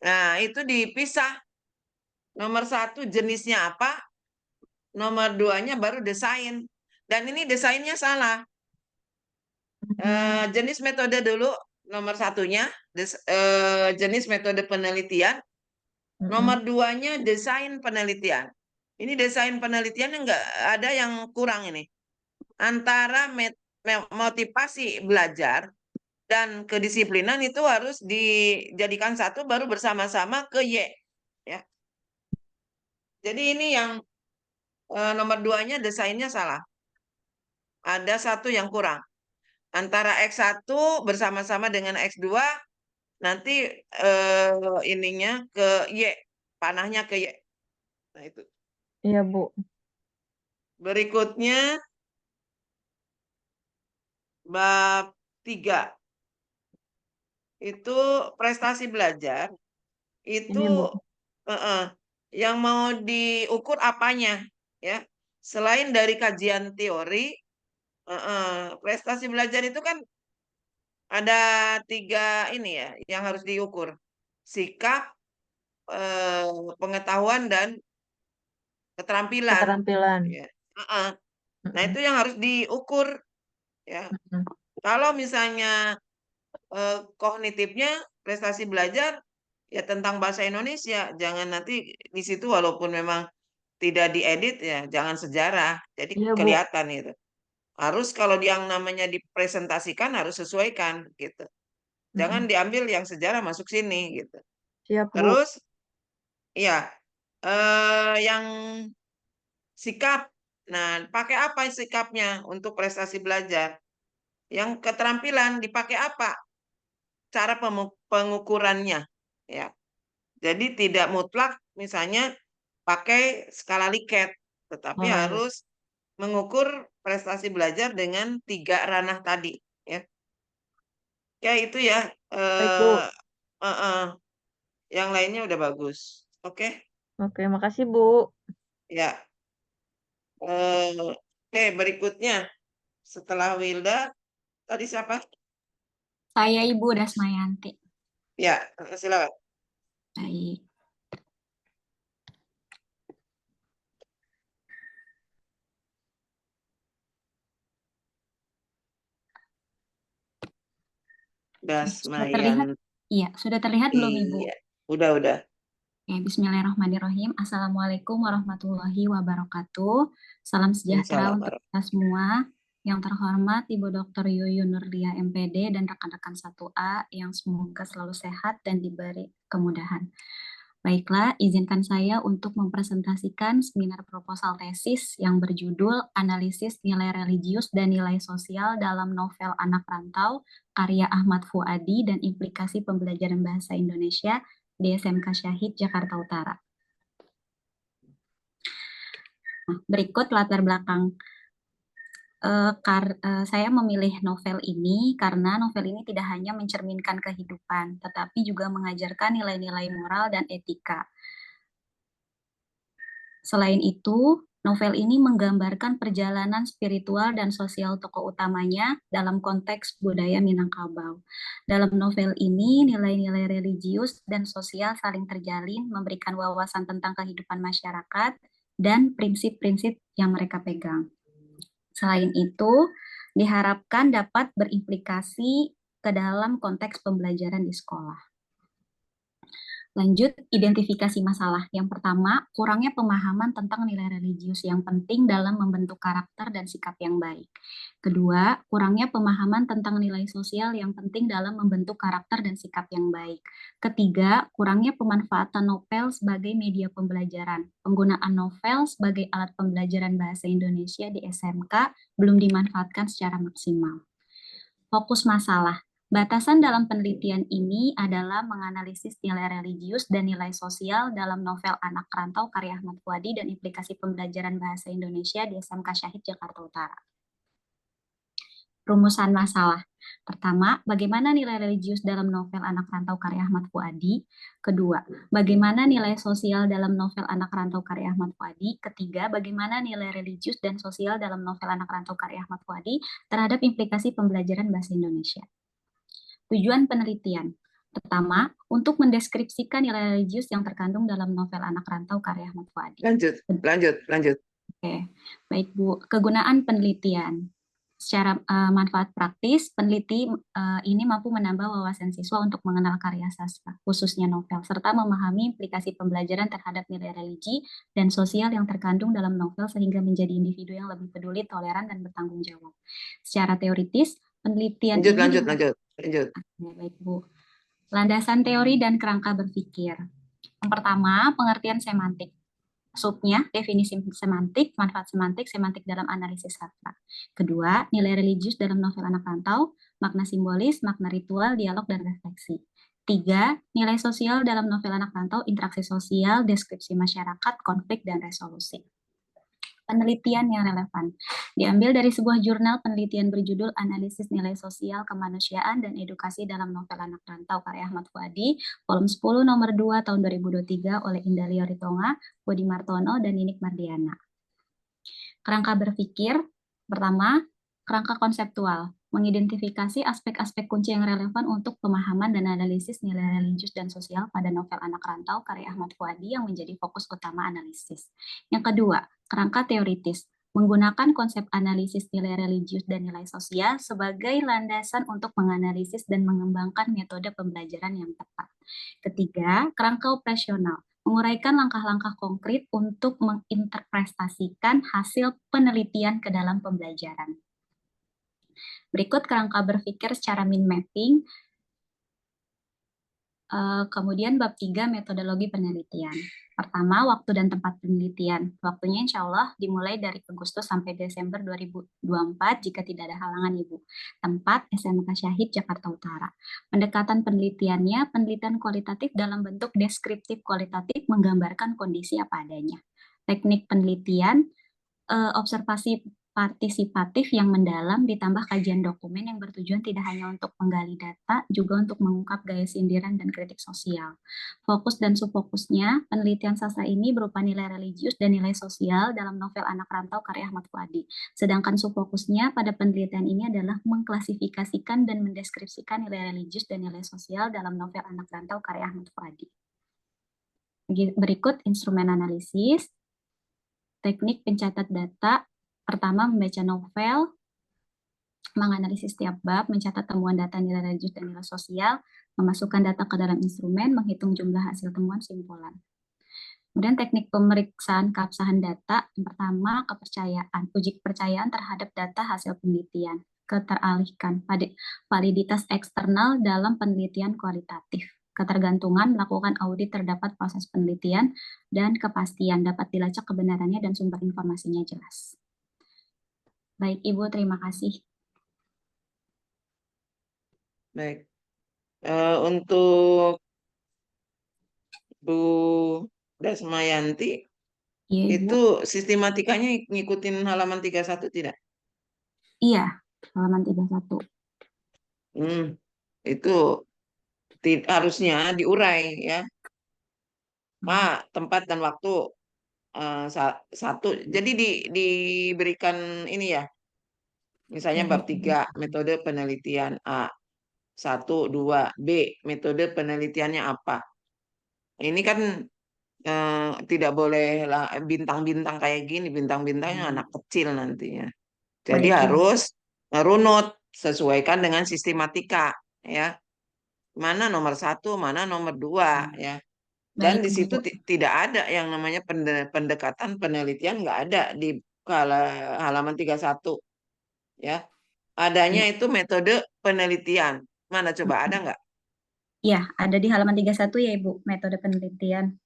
Nah, itu dipisah. Nomor 1 jenisnya apa? Nomor 2-nya baru desain. Dan ini desainnya salah. Jenis metode dulu, nomor 1-nya jenis metode penelitian. Nomor 2-nya desain penelitian. Ini desain penelitiannya nggak ada yang kurang ini. Antara motivasi belajar dan kedisiplinan itu harus dijadikan satu baru bersama-sama ke Y. Ya. Jadi ini yang nomor 2-nya desainnya salah. Ada satu yang kurang. Antara X1 bersama-sama dengan X2 nanti ininya ke Y, panahnya ke Y. Nah itu. Iya, Bu. Berikutnya bab 3. Itu prestasi belajar. Itu Ini, Bu. yang mau diukur apanya, ya. Selain dari kajian teori, prestasi belajar itu kan ada 3 ini ya yang harus diukur. Sikap, pengetahuan dan keterampilan. Keterampilan. Ya. Nah Mm-mm. itu yang harus diukur, ya. Mm-mm. Kalau misalnya kognitifnya prestasi belajar ya tentang bahasa Indonesia, jangan nanti di situ walaupun memang tidak diedit ya, jangan sejarah. Jadi Iya, Bu. kelihatan itu. Harus kalau yang namanya dipresentasikan harus sesuaikan gitu. Jangan Mm-mm. diambil yang sejarah masuk sini gitu. Siap, Bu. Terus ya yang sikap. Nah, pakai apa sikapnya untuk prestasi belajar? Yang keterampilan dipakai apa? Cara pengukurannya, ya. Jadi tidak mutlak misalnya pakai skala Likert, tetapi Oh, iya. harus mengukur prestasi belajar dengan 3 ranah tadi, ya. Kayak itu ya. Baik, Bu. Yang lainnya udah bagus. Oke, Oke, makasih, Bu. ya. Oke, berikutnya setelah Wilda tadi siapa? Saya Ibu Dasmayanti. Ya, silakan. Baik. Sudah terlihat? Dasmayan. Iya, sudah terlihat belum Ibu? Iya, udah. Oke, Bismillahirrahmanirrahim. Assalamualaikum warahmatullahi wabarakatuh. Salam sejahtera Waalaikumsalam untuk kita semua. Yang terhormat Ibu Dr. Yuyun Nurlia MPD dan rekan-rekan 1A yang semoga selalu sehat dan diberi kemudahan. Baiklah, izinkan saya untuk mempresentasikan seminar proposal tesis yang berjudul Analisis Nilai Religius dan Nilai Sosial dalam Novel Anak Rantau, karya Ahmad Fuadi dan implikasi pembelajaran bahasa Indonesia di SMK Syahid, Jakarta Utara. Nah, berikut latar belakang. Saya memilih novel ini karena novel ini tidak hanya mencerminkan kehidupan, tetapi juga mengajarkan nilai-nilai moral dan etika. Selain itu, novel ini menggambarkan perjalanan spiritual dan sosial tokoh utamanya dalam konteks budaya Minangkabau. Dalam novel ini, nilai-nilai religius dan sosial saling terjalin, memberikan wawasan tentang kehidupan masyarakat dan prinsip-prinsip yang mereka pegang. Selain itu, diharapkan dapat berimplikasi ke dalam konteks pembelajaran di sekolah. Lanjut, identifikasi masalah. Yang pertama, kurangnya pemahaman tentang nilai religius yang penting dalam membentuk karakter dan sikap yang baik. Kedua, kurangnya pemahaman tentang nilai sosial yang penting dalam membentuk karakter dan sikap yang baik. Ketiga, kurangnya pemanfaatan novel sebagai media pembelajaran. Penggunaan novel sebagai alat pembelajaran bahasa Indonesia di SMK belum dimanfaatkan secara maksimal. Fokus masalah. Batasan dalam penelitian ini adalah menganalisis nilai religius dan nilai sosial dalam novel Anak Rantau karya Ahmad Fuadi dan implikasi pembelajaran bahasa Indonesia di SMK Syahid, Jakarta Utara. Rumusan masalah. Pertama, bagaimana nilai religius dalam novel Anak Rantau karya Ahmad Fuadi? Kedua, bagaimana nilai sosial dalam novel Anak Rantau karya Ahmad Fuadi? Ketiga, bagaimana nilai religius dan sosial dalam novel Anak Rantau karya Ahmad Fuadi terhadap implikasi pembelajaran bahasa Indonesia? Tujuan penelitian. Pertama, untuk mendeskripsikan nilai religius yang terkandung dalam novel Anak Rantau karya Ahmad Fuadi. Lanjut. Oke, baik Bu. Kegunaan penelitian. Secara manfaat praktis, peneliti ini mampu menambah wawasan siswa untuk mengenal karya sastra, khususnya novel, serta memahami implikasi pembelajaran terhadap nilai religi dan sosial yang terkandung dalam novel sehingga menjadi individu yang lebih peduli, toleran, dan bertanggung jawab. Secara teoritis, penelitian ini Lanjut. Baik, Bu. Landasan teori dan kerangka berpikir. Yang pertama, pengertian semantik. Subnya, definisi semantik, manfaat semantik, semantik dalam analisis sastra. Kedua, nilai religius dalam novel anak rantau, makna simbolis, makna ritual, dialog, dan refleksi. Tiga, nilai sosial dalam novel anak rantau, interaksi sosial, deskripsi masyarakat, konflik, dan resolusi. Penelitian yang relevan diambil dari sebuah jurnal penelitian berjudul Analisis Nilai Sosial Kemanusiaan dan Edukasi dalam Novel Anak Rantau karya Ahmad Fuadi, volume 10 nomor 2 tahun 2023 oleh Indalio Ritonga, Budi Martono, dan Ninik Mardiana. Kerangka berpikir, pertama, kerangka konseptual, mengidentifikasi aspek-aspek kunci yang relevan untuk pemahaman dan analisis nilai religius dan sosial pada novel anak rantau karya Ahmad Fuadi yang menjadi fokus utama analisis. Yang kedua, kerangka teoritis, menggunakan konsep analisis nilai religius dan nilai sosial sebagai landasan untuk menganalisis dan mengembangkan metode pembelajaran yang tepat. Ketiga, kerangka operasional, menguraikan langkah-langkah konkret untuk menginterpretasikan hasil penelitian ke dalam pembelajaran. Berikut kerangka berpikir secara min mapping. Kemudian bab 3 metodologi penelitian. Pertama, waktu dan tempat penelitian. Waktunya insya Allah dimulai dari Agustus sampai Desember 2024 jika tidak ada halangan, Ibu. Tempat SMK Syahid Jakarta Utara. Pendekatan penelitiannya, penelitian kualitatif dalam bentuk deskriptif kualitatif menggambarkan kondisi apa adanya. Teknik penelitian, observasi partisipatif yang mendalam ditambah kajian dokumen yang bertujuan tidak hanya untuk menggali data, juga untuk mengungkap gaya sindiran dan kritik sosial. Fokus dan subfokusnya, penelitian sastra ini berupa nilai religius dan nilai sosial dalam novel Anak Rantau karya Ahmad Fuadi. Sedangkan subfokusnya pada penelitian ini adalah mengklasifikasikan dan mendeskripsikan nilai religius dan nilai sosial dalam novel Anak Rantau karya Ahmad Fuadi. Berikut instrumen analisis, teknik pencatat data. Pertama, membaca novel, menganalisis setiap bab, mencatat temuan data nilai religius dan nilai sosial, memasukkan data ke dalam instrumen, menghitung jumlah hasil temuan simpulan. Kemudian teknik pemeriksaan keabsahan data, yang pertama kepercayaan, uji kepercayaan terhadap data hasil penelitian, keteralihkan, validitas eksternal dalam penelitian kualitatif, ketergantungan melakukan audit terdapat proses penelitian, dan kepastian dapat dilacak kebenarannya dan sumber informasinya jelas. Baik, Ibu, terima kasih. Baik. Untuk Bu Dasmayanti, Iya, Ibu. itu sistematikanya ngikutin halaman 31 tidak? Iya, halaman 31. Itu harusnya diurai ya. Tempat dan waktu satu. Jadi diberikan ini ya. Misalnya bab 3 metode penelitian A. 1, 2, B metode penelitiannya apa? Ini kan tidak boleh lah bintang-bintang kayak gini, bintang-bintangnya anak kecil nantinya. Jadi Baik, harus runut, sesuaikan dengan sistematika ya. Mana nomor 1, mana nomor 2 ya. Dan Baik, di situ Bu. tidak ada yang namanya pendekatan penelitian, nggak ada di halaman 31 ya. Adanya itu metode penelitian. Mana coba ada nggak? Iya, ada di halaman 31 ya, Ibu, metode penelitian.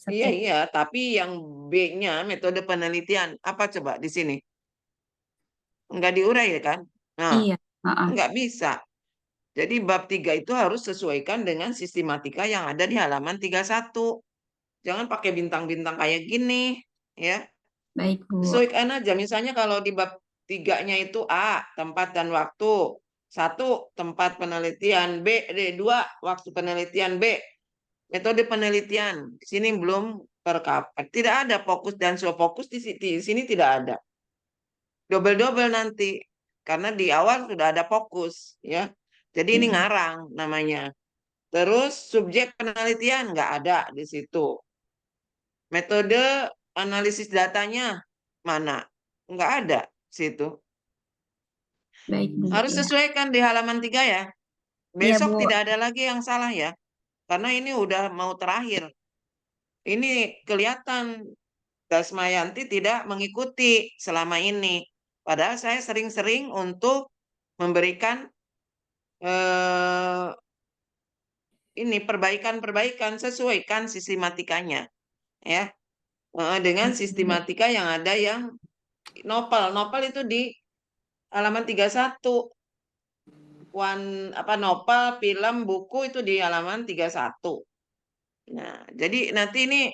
Iya, tapi yang B-nya metode penelitian apa coba di sini? Enggak diurai kan? Nah, Iya, enggak bisa. Jadi bab 3 itu harus sesuaikan dengan sistematika yang ada di halaman 31. Jangan pakai bintang-bintang kayak gini, ya. Baik, Bu. Sesuaikan aja. Misalnya kalau di bab 3-nya itu A, tempat dan waktu. 1, tempat penelitian. B, 2, waktu penelitian. B, metode penelitian. Di sini belum tercover. Tidak ada fokus dan subfokus di sini tidak ada. Double-double nanti. Karena di awal sudah ada fokus, ya. Jadi ini ngarang namanya. Terus subjek penelitian nggak ada di situ. Metode analisis datanya mana? Nggak ada di situ. Baik, Bu. Harus Ya. sesuaikan di halaman 3 ya. Iya, Besok Bu. tidak ada lagi yang salah ya. Karena ini udah mau terakhir. Ini kelihatan Dasmayanti tidak mengikuti selama ini. Padahal saya sering-sering untuk memberikan ini perbaikan-perbaikan, sesuaikan sistematikanya ya. Dengan sistematika yang ada yang novel. Novel itu di halaman 31. Novel, film, buku itu di halaman 31. Nah, jadi nanti ini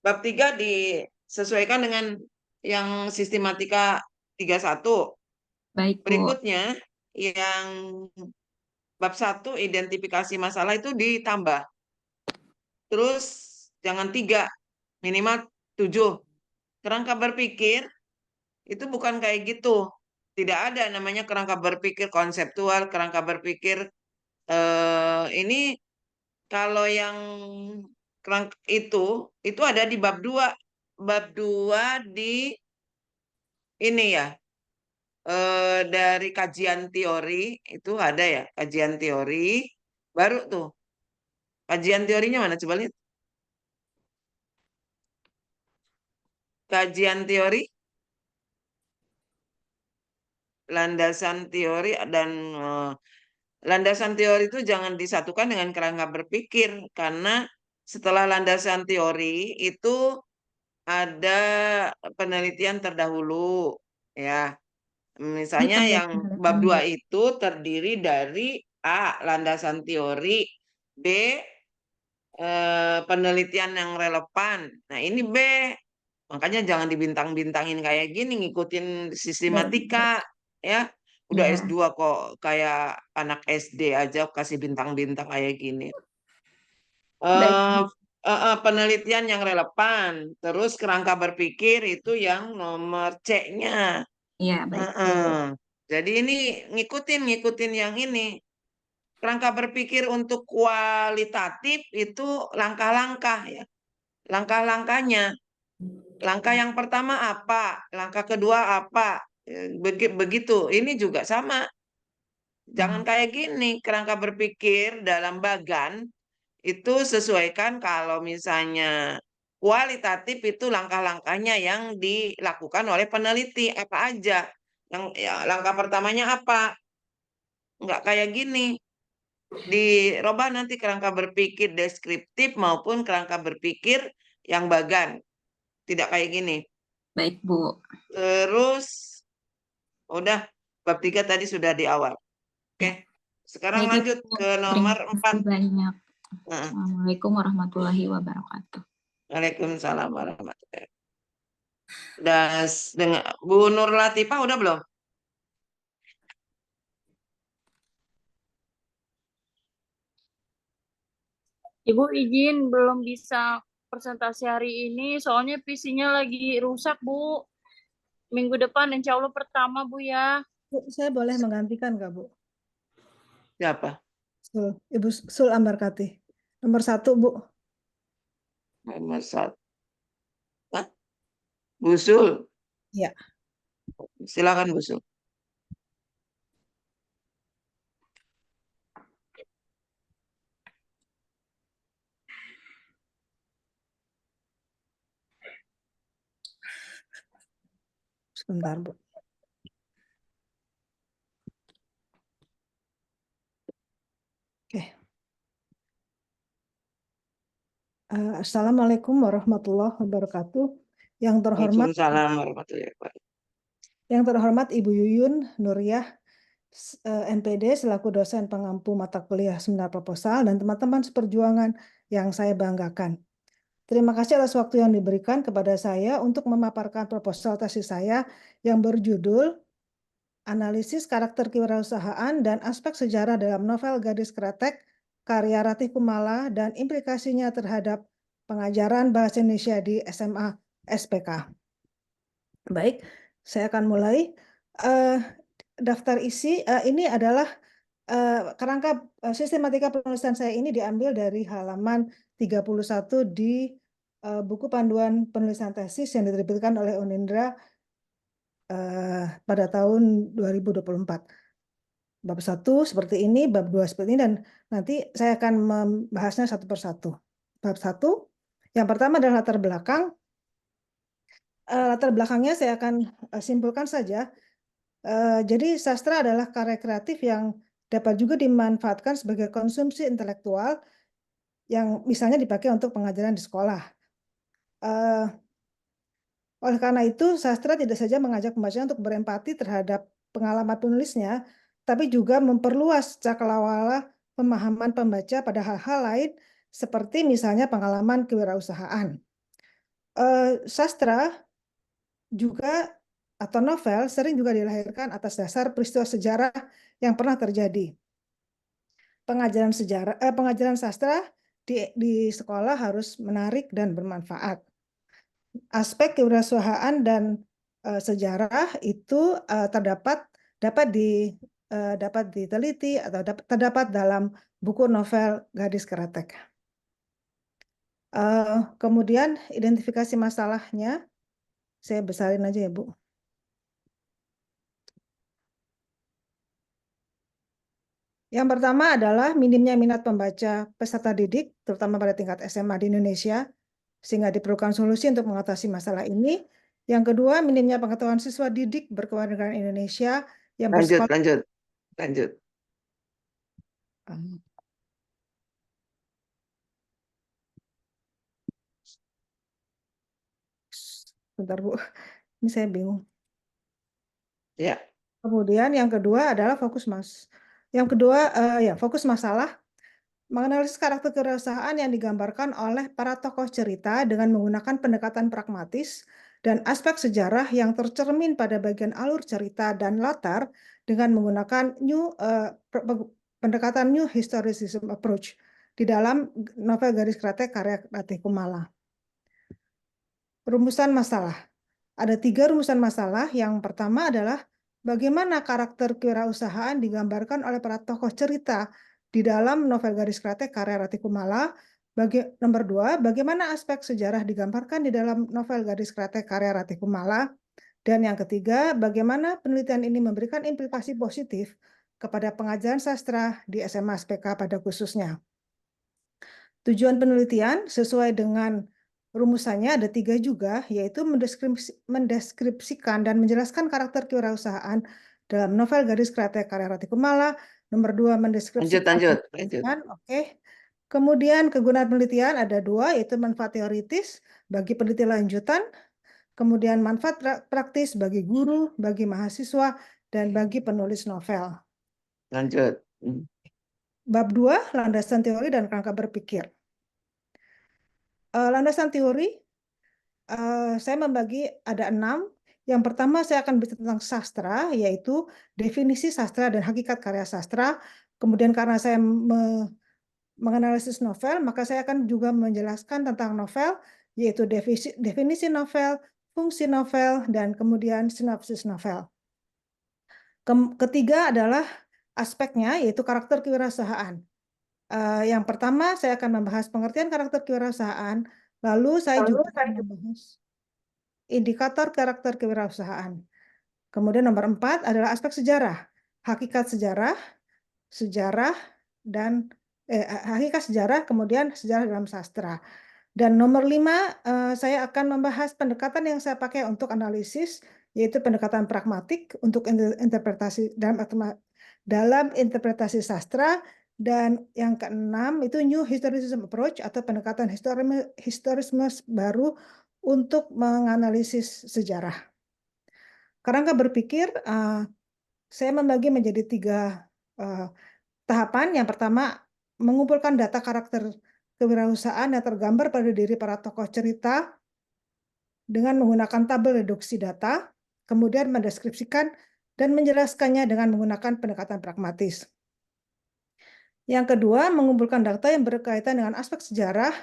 bab 3 disesuaikan dengan yang sistematika 31. Baik, Bu. Berikutnya yang bab 1 identifikasi masalah itu ditambah. Terus jangan 3, minimal 7. Kerangka berpikir itu bukan kayak gitu. Tidak ada namanya kerangka berpikir konseptual, kerangka berpikir ini kalau yang kerangka itu ada di bab 2. Bab 2 di ini ya. Dari kajian teori itu ada ya, kajian teori baru tuh. Kajian teorinya mana coba lihat. Kajian teori, landasan teori dan landasan teori itu jangan disatukan dengan kerangka berpikir karena setelah landasan teori itu ada penelitian terdahulu ya. Ini Misalnya yang penelitian bab 2 Bu. itu terdiri dari A. Landasan teori, B. Penelitian yang relevan. Nah ini B. Makanya jangan dibintang-bintangin kayak gini, ngikutin Baik, Bu. sistematika ya. Udah Ya. S2 kok kayak anak SD aja kasih bintang-bintang kayak gini. Baik, Eh, Bu. Penelitian yang relevan, terus kerangka berpikir itu yang nomor C-nya. Iya, baik, Bu. Jadi ini ngikutin yang ini. Kerangka berpikir untuk kualitatif itu langkah-langkah ya. Langkah-langkahnya. Langkah yang pertama apa? Langkah kedua apa? Begitu. Ini juga sama. Jangan kayak gini. Kerangka berpikir dalam bagan itu sesuaikan kalau misalnya kualitatif itu langkah-langkahnya yang dilakukan oleh peneliti apa aja. Yang ya, langkah pertamanya apa? Nggak kayak gini. Dirubah nanti kerangka berpikir deskriptif maupun kerangka berpikir yang bagan. Tidak kayak gini. Baik, Bu. Terus udah bab 3 tadi sudah di awal. Oke. Ya. Sekarang Baik, lanjut Ibu. ke Terima nomor 4. kasih banyak. Nah, Assalamualaikum warahmatullahi wabarakatuh. Waalaikumsalam warahmatullahi wabarakatuh. Dengan Bu Nur Latifah udah belum? Ibu izin belum bisa presentasi hari ini, soalnya PC-nya lagi rusak, Bu. Minggu depan insya Allah pertama, Bu ya. Bu, saya boleh menggantikan nggak, Bu? Siapa? Ibu Sul Ambarkati. Nomor 1, Bu. Nomor 1. Hah? Bu Sul. Ya. Silakan Bu Sul. Sebentar, Bu. Oke. Assalamualaikum warahmatullahi wabarakatuh. Yang terhormat Waalaikumsalam warahmatullahi wabarakatuh. Yang terhormat Ibu Yuyun Nuriyah MPD selaku dosen pengampu mata kuliah seminar proposal dan teman-teman seperjuangan yang saya banggakan. Terima kasih atas waktu yang diberikan kepada saya untuk memaparkan proposal tesis saya yang berjudul Analisis Karakter Kewirausahaan dan Aspek Sejarah dalam Novel Gadis Kretek karya Ratih Kumala dan implikasinya terhadap pengajaran bahasa Indonesia di SMA SPK. Baik, saya akan mulai. Daftar isi ini adalah kerangka sistematika penulisan saya ini diambil dari halaman 31 di buku panduan penulisan tesis yang diterbitkan oleh Unindra pada tahun 2024. Bab 1 seperti ini, bab 2 seperti ini, dan nanti saya akan membahasnya satu persatu. Bab 1, yang pertama adalah latar belakang. Latar belakangnya saya akan simpulkan saja. Jadi sastra adalah karya kreatif yang dapat juga dimanfaatkan sebagai konsumsi intelektual yang misalnya dipakai untuk pengajaran di sekolah. Oleh karena itu, sastra tidak saja mengajak pembaca untuk berempati terhadap pengalaman penulisnya, tapi juga memperluas cakrawala pemahaman pembaca pada hal-hal lain, seperti misalnya pengalaman kewirausahaan. Sastra juga atau novel sering juga dilahirkan atas dasar peristiwa sejarah yang pernah terjadi. Pengajaran sastra di sekolah harus menarik dan bermanfaat. Aspek kewirausahaan dan sejarah itu dapat diteliti atau terdapat dalam buku novel Gadis Kretek. Kemudian identifikasi masalahnya, saya besarin aja ya, Bu. Yang pertama adalah minimnya minat pembaca peserta didik, terutama pada tingkat SMA di Indonesia, sehingga diperlukan solusi untuk mengatasi masalah ini. Yang kedua, minimnya pengetahuan siswa didik berkewarganegaraan Indonesia yang bersekolah. Lanjut. Bentar, Bu. Ini saya bingung. Ya. Kemudian yang kedua adalah fokus masalah. Menganalisis karakter kewirausahaan yang digambarkan oleh para tokoh cerita dengan menggunakan pendekatan pragmatis dan aspek sejarah yang tercermin pada bagian alur cerita dan latar dengan menggunakan pendekatan New Historicism Approach di dalam novel Gadis Kretek karya Ratih Kumala. Rumusan masalah. Ada 3 rumusan masalah. Yang pertama adalah bagaimana karakter kewirausahaan digambarkan oleh para tokoh cerita di dalam novel Gadis Kretek karya Ratih Kumala. Nomor 2, bagaimana aspek sejarah digambarkan di dalam novel Gadis Kretek karya Ratih Kumala. Dan yang ketiga, bagaimana penelitian ini memberikan implikasi positif kepada pengajaran sastra di SMA SPK pada khususnya. Tujuan penelitian sesuai dengan rumusannya ada 3 juga, yaitu mendeskripsikan dan menjelaskan karakter kewirausahaan dalam novel Gadis Kretek karya Ratih Kumala. Nomor 2, mendeskripsikan. Lanjut. Oke. Kemudian kegunaan penelitian ada 2, yaitu manfaat teoritis bagi peneliti lanjutan, kemudian manfaat praktis bagi guru, bagi mahasiswa, dan bagi penulis novel. Lanjut. Bab 2, landasan teori dan kerangka berpikir. Landasan teori, saya membagi ada 6. Yang pertama saya akan bicara tentang sastra, yaitu definisi sastra dan hakikat karya sastra. Kemudian karena saya menganalisis novel, maka saya akan juga menjelaskan tentang novel, yaitu definisi novel, fungsi novel, dan kemudian sinopsis novel. Ketiga adalah aspeknya, yaitu karakter kewirausahaan. Yang pertama saya akan membahas pengertian karakter kewirausahaan, lalu saya juga akan membahas indikator karakter kewirausahaan. Kemudian nomor 4 adalah aspek sejarah, hakikat sejarah, dan hakikat sejarah, kemudian sejarah dalam sastra. Dan nomor 5 saya akan membahas pendekatan yang saya pakai untuk analisis, yaitu pendekatan pragmatik untuk interpretasi dalam interpretasi sastra. Dan yang ke-6 itu New Historicism Approach atau pendekatan historisme baru untuk menganalisis sejarah. Kerangka berpikir saya membagi menjadi 3 tahapan. Yang pertama, mengumpulkan data karakter kewirausahaan yang tergambar pada diri para tokoh cerita dengan menggunakan tabel reduksi data, kemudian mendeskripsikan dan menjelaskannya dengan menggunakan pendekatan pragmatis. Yang kedua, mengumpulkan data yang berkaitan dengan aspek sejarah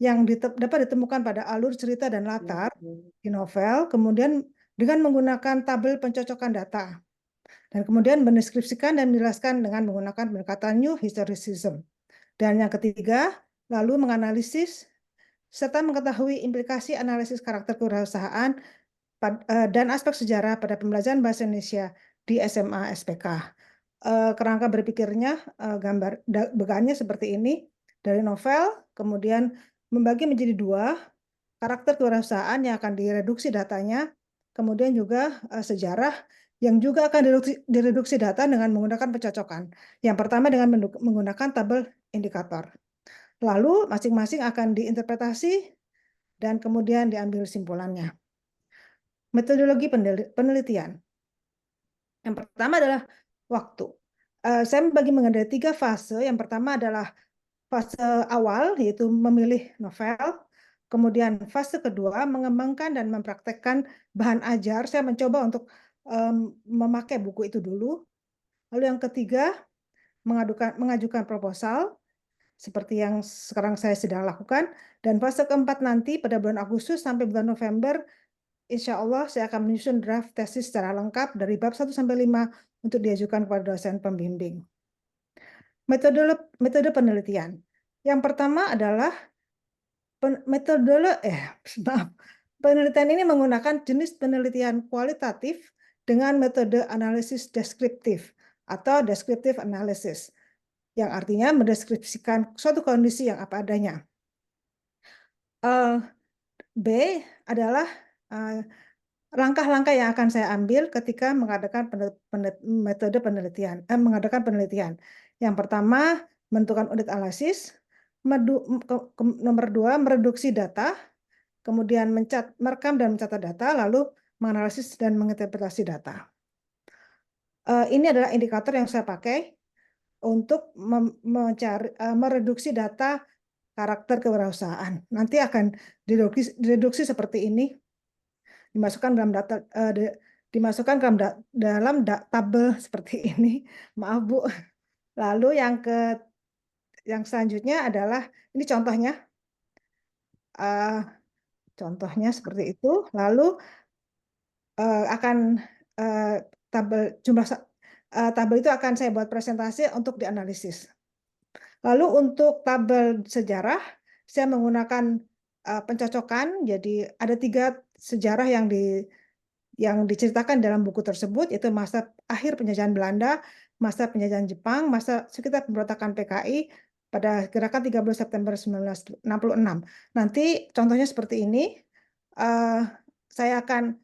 yang dapat ditemukan pada alur cerita dan latar di novel, kemudian dengan menggunakan tabel pencocokan data. Dan kemudian mendeskripsikan dan menjelaskan dengan menggunakan pendekatan New Historicism. Dan yang ketiga, lalu menganalisis serta mengetahui implikasi analisis karakter kewirausahaan dan aspek sejarah pada pembelajaran bahasa Indonesia di SMA SPK. kerangka berpikirnya, begaannya seperti ini dari novel, kemudian membagi menjadi 2, karakter kewirausahaan yang akan direduksi datanya, kemudian juga sejarah yang juga akan direduksi data dengan menggunakan pencocokan. Yang pertama dengan menggunakan tabel indikator. Lalu masing-masing akan diinterpretasi dan kemudian diambil simpulannya. Metodologi penelitian. Yang pertama adalah waktu. Saya membagi mengenai 3 fase. Yang pertama adalah fase awal, yaitu memilih novel. Kemudian fase kedua, mengembangkan dan mempraktekkan bahan ajar. Saya mencoba untuk memakai buku itu dulu. Lalu yang ketiga, mengajukan proposal, seperti yang sekarang saya sedang lakukan. Dan fase keempat nanti pada bulan Agustus sampai bulan November, insya Allah saya akan menyusun draft tesis secara lengkap dari bab 1 sampai 5 untuk diajukan kepada dosen pembimbing. Metode penelitian. Yang pertama adalah penelitian ini menggunakan jenis penelitian kualitatif dengan metode analisis deskriptif atau descriptive analysis, yang artinya mendeskripsikan suatu kondisi yang apa adanya. B adalah langkah-langkah yang akan saya ambil ketika mengadakan mengadakan penelitian. Yang pertama, menentukan unit analisis. Nomor 2, mereduksi data. Kemudian merekam dan mencatat data, lalu menganalisis dan menginterpretasi data. Ini adalah indikator yang saya pakai untuk mereduksi data karakter kewirausahaan. Nanti akan direduksi seperti ini. Dimasukkan dalam tabel seperti ini. Maaf Bu. Lalu yang selanjutnya adalah ini contohnya. Contohnya seperti itu. Lalu tabel itu akan saya buat presentasi untuk dianalisis. Lalu untuk tabel sejarah, saya menggunakan pencocokan. Jadi ada 3 sejarah yang diceritakan dalam buku tersebut, yaitu masa akhir penjajahan Belanda, masa penjajahan Jepang, masa sekitar pemberontakan PKI pada gerakan 30 September 1966. Nanti contohnya seperti ini. Saya akan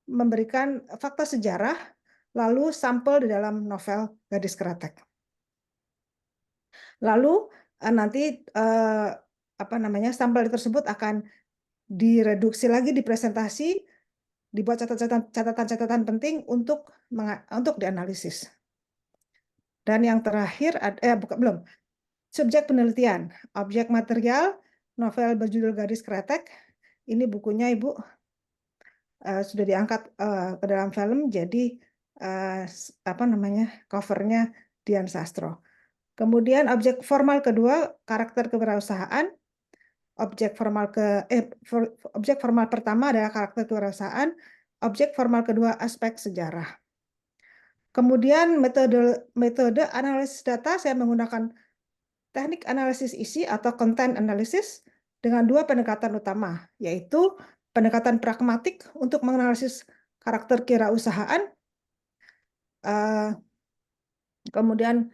memberikan fakta sejarah, lalu sampel di dalam novel Gadis Kretek. Lalu nanti sampel tersebut akan direduksi lagi di presentasi, dibuat catatan-catatan penting untuk dianalisis. Dan yang terakhir belum. Subjek penelitian, objek material, novel berjudul Gadis Kretek. Ini bukunya Ibu sudah diangkat ke dalam film, jadi covernya Dian Sastro. Kemudian objek formal kedua, karakter kewirausahaan. Objek formal pertama adalah karakter kewirausahaan. Objek formal kedua, aspek sejarah. Kemudian metode analisis data, saya menggunakan teknik analisis isi atau content analysis dengan 2 pendekatan utama, yaitu pendekatan pragmatik untuk menganalisis karakter kewirausahaan, kemudian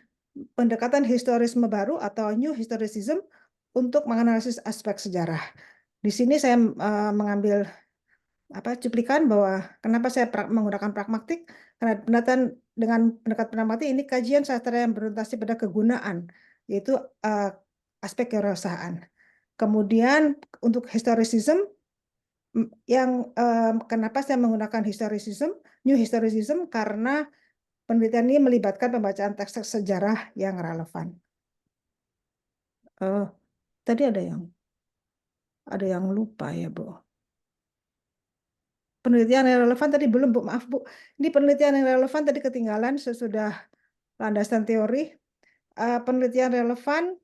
pendekatan historisme baru atau new historicism untuk menganalisis aspek sejarah. Di sini saya mengambil cuplikan bahwa kenapa saya menggunakan pragmatik, karena dengan pendekatan pragmatik ini kajian sastra yang berorientasi pada kegunaan, yaitu aspek kewirausahaan. Kemudian untuk historicism, kenapa saya menggunakan new historicism, karena penelitian ini melibatkan pembacaan teks sejarah yang relevan. Tadi ada yang lupa ya Bu. Penelitian yang relevan tadi belum Bu, maaf Bu. Ini penelitian yang relevan tadi ketinggalan sesudah landasan teori. Penelitian relevan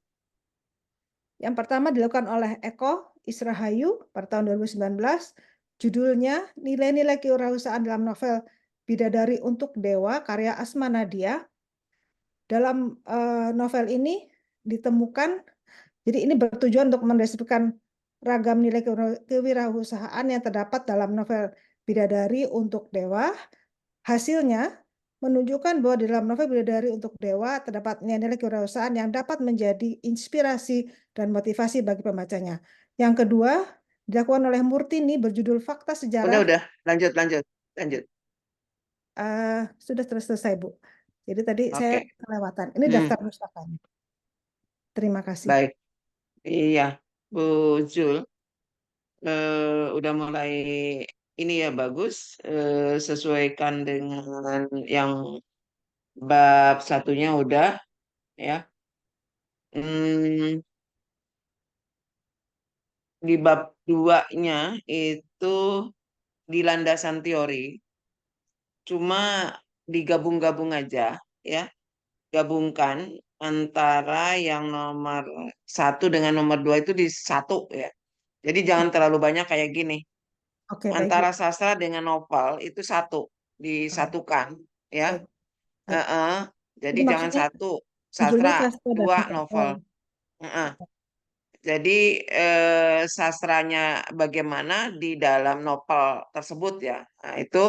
yang pertama dilakukan oleh Eko Israhayu pada tahun 2019. Judulnya Nilai-nilai kewirausahaan dalam novel Bidadari untuk Dewa karya Asma Nadia. Dalam novel ini ditemukan, jadi ini bertujuan untuk mendeskripsikan ragam nilai kewirausahaan yang terdapat dalam novel Bidadari untuk Dewa. Hasilnya menunjukkan bahwa di dalam novel Bidadari untuk Dewa terdapat nilai-nilai kewirausahaan yang dapat menjadi inspirasi dan motivasi bagi pembacanya. Yang kedua, dilakukan oleh Murtini berjudul Fakta Sejarah. Udah, lanjut. Sudah selesai, Bu. Jadi tadi saya Oke. kelewatan. Ini daftar pustakanya. Terima kasih. Baik. Iya, Bu Jul, udah mulai ini ya bagus, sesuaikan dengan yang bab satunya udah ya. Di bab 2-nya itu di landasan teori, cuma digabung-gabung aja ya, gabungkan antara yang nomor 1 dengan nomor 2 itu di satu ya. Jadi jangan terlalu banyak kayak gini. Oke, baik, Bu. Antara sastra dengan novel itu satu, disatukan ya. Baik. Baik. Jadi Jadi jangan maksudnya satu judulnya sastra, sastra dan dua novel. novel. Jadi sastranya bagaimana di dalam novel tersebut ya. Nah, itu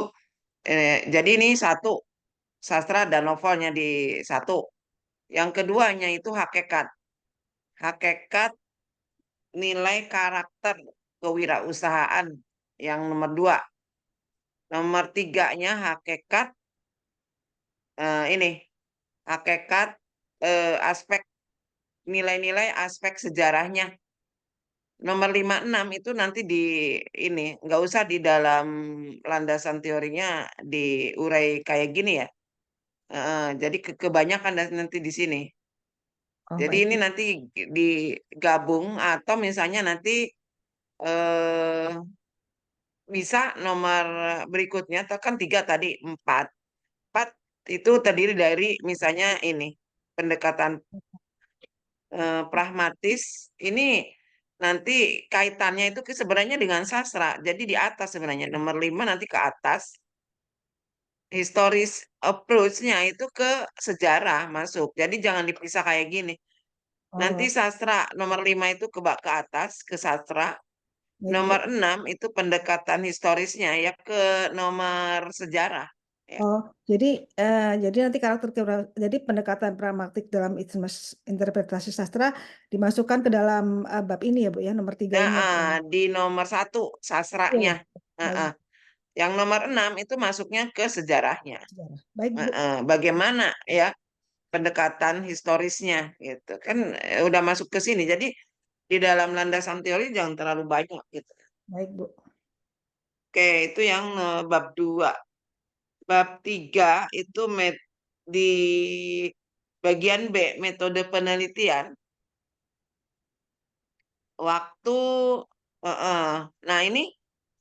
jadi ini satu, sastra dan novelnya di satu. Yang keduanya itu hakikat. Hakikat nilai karakter kewirausahaan yang nomor 2. Nomor 3-nya hakikat ini hakikat aspek nilai-nilai aspek sejarahnya. Nomor 5, 6 itu nanti di ini nggak usah di dalam landasan teorinya diurai kayak gini ya. Jadi kebanyakan nanti di sini. Oh, Jadi baik, ini Bu. nanti digabung atau misalnya nanti eh, bisa nomor berikutnya, kan 3 tadi 4. 4 itu terdiri dari misalnya ini pendekatan pragmatis. Ini nanti kaitannya itu sebenarnya dengan sastra. Jadi di atas sebenarnya nomor 5 nanti ke atas. Historis approach-nya itu ke sejarah masuk. Jadi jangan dipisah kayak gini. Nanti Oh, sastra nomor 5 itu ke atas ke sastra. baik, Bu. Nomor 6 itu pendekatan historisnya ya ke nomor sejarah. Ya. Oh, jadi nanti jadi pendekatan pragmatik dalam interpretasi sastra dimasukkan ke dalam bab ini ya, Bu ya, nomor 3 ini ya, Bu. Di nomor 1 Iya, sastranya. baik, Bu. Yang nomor 6 itu masuknya ke sejarahnya. Sejarah. Baik, Bu. Bagaimana ya pendekatan historisnya gitu. Kan udah masuk ke sini. Jadi di dalam landasan teori jangan terlalu banyak gitu. Baik, Bu. Oke, itu yang bab 2. Bab 3 itu di bagian B, metode penelitian. Waktu, nah ini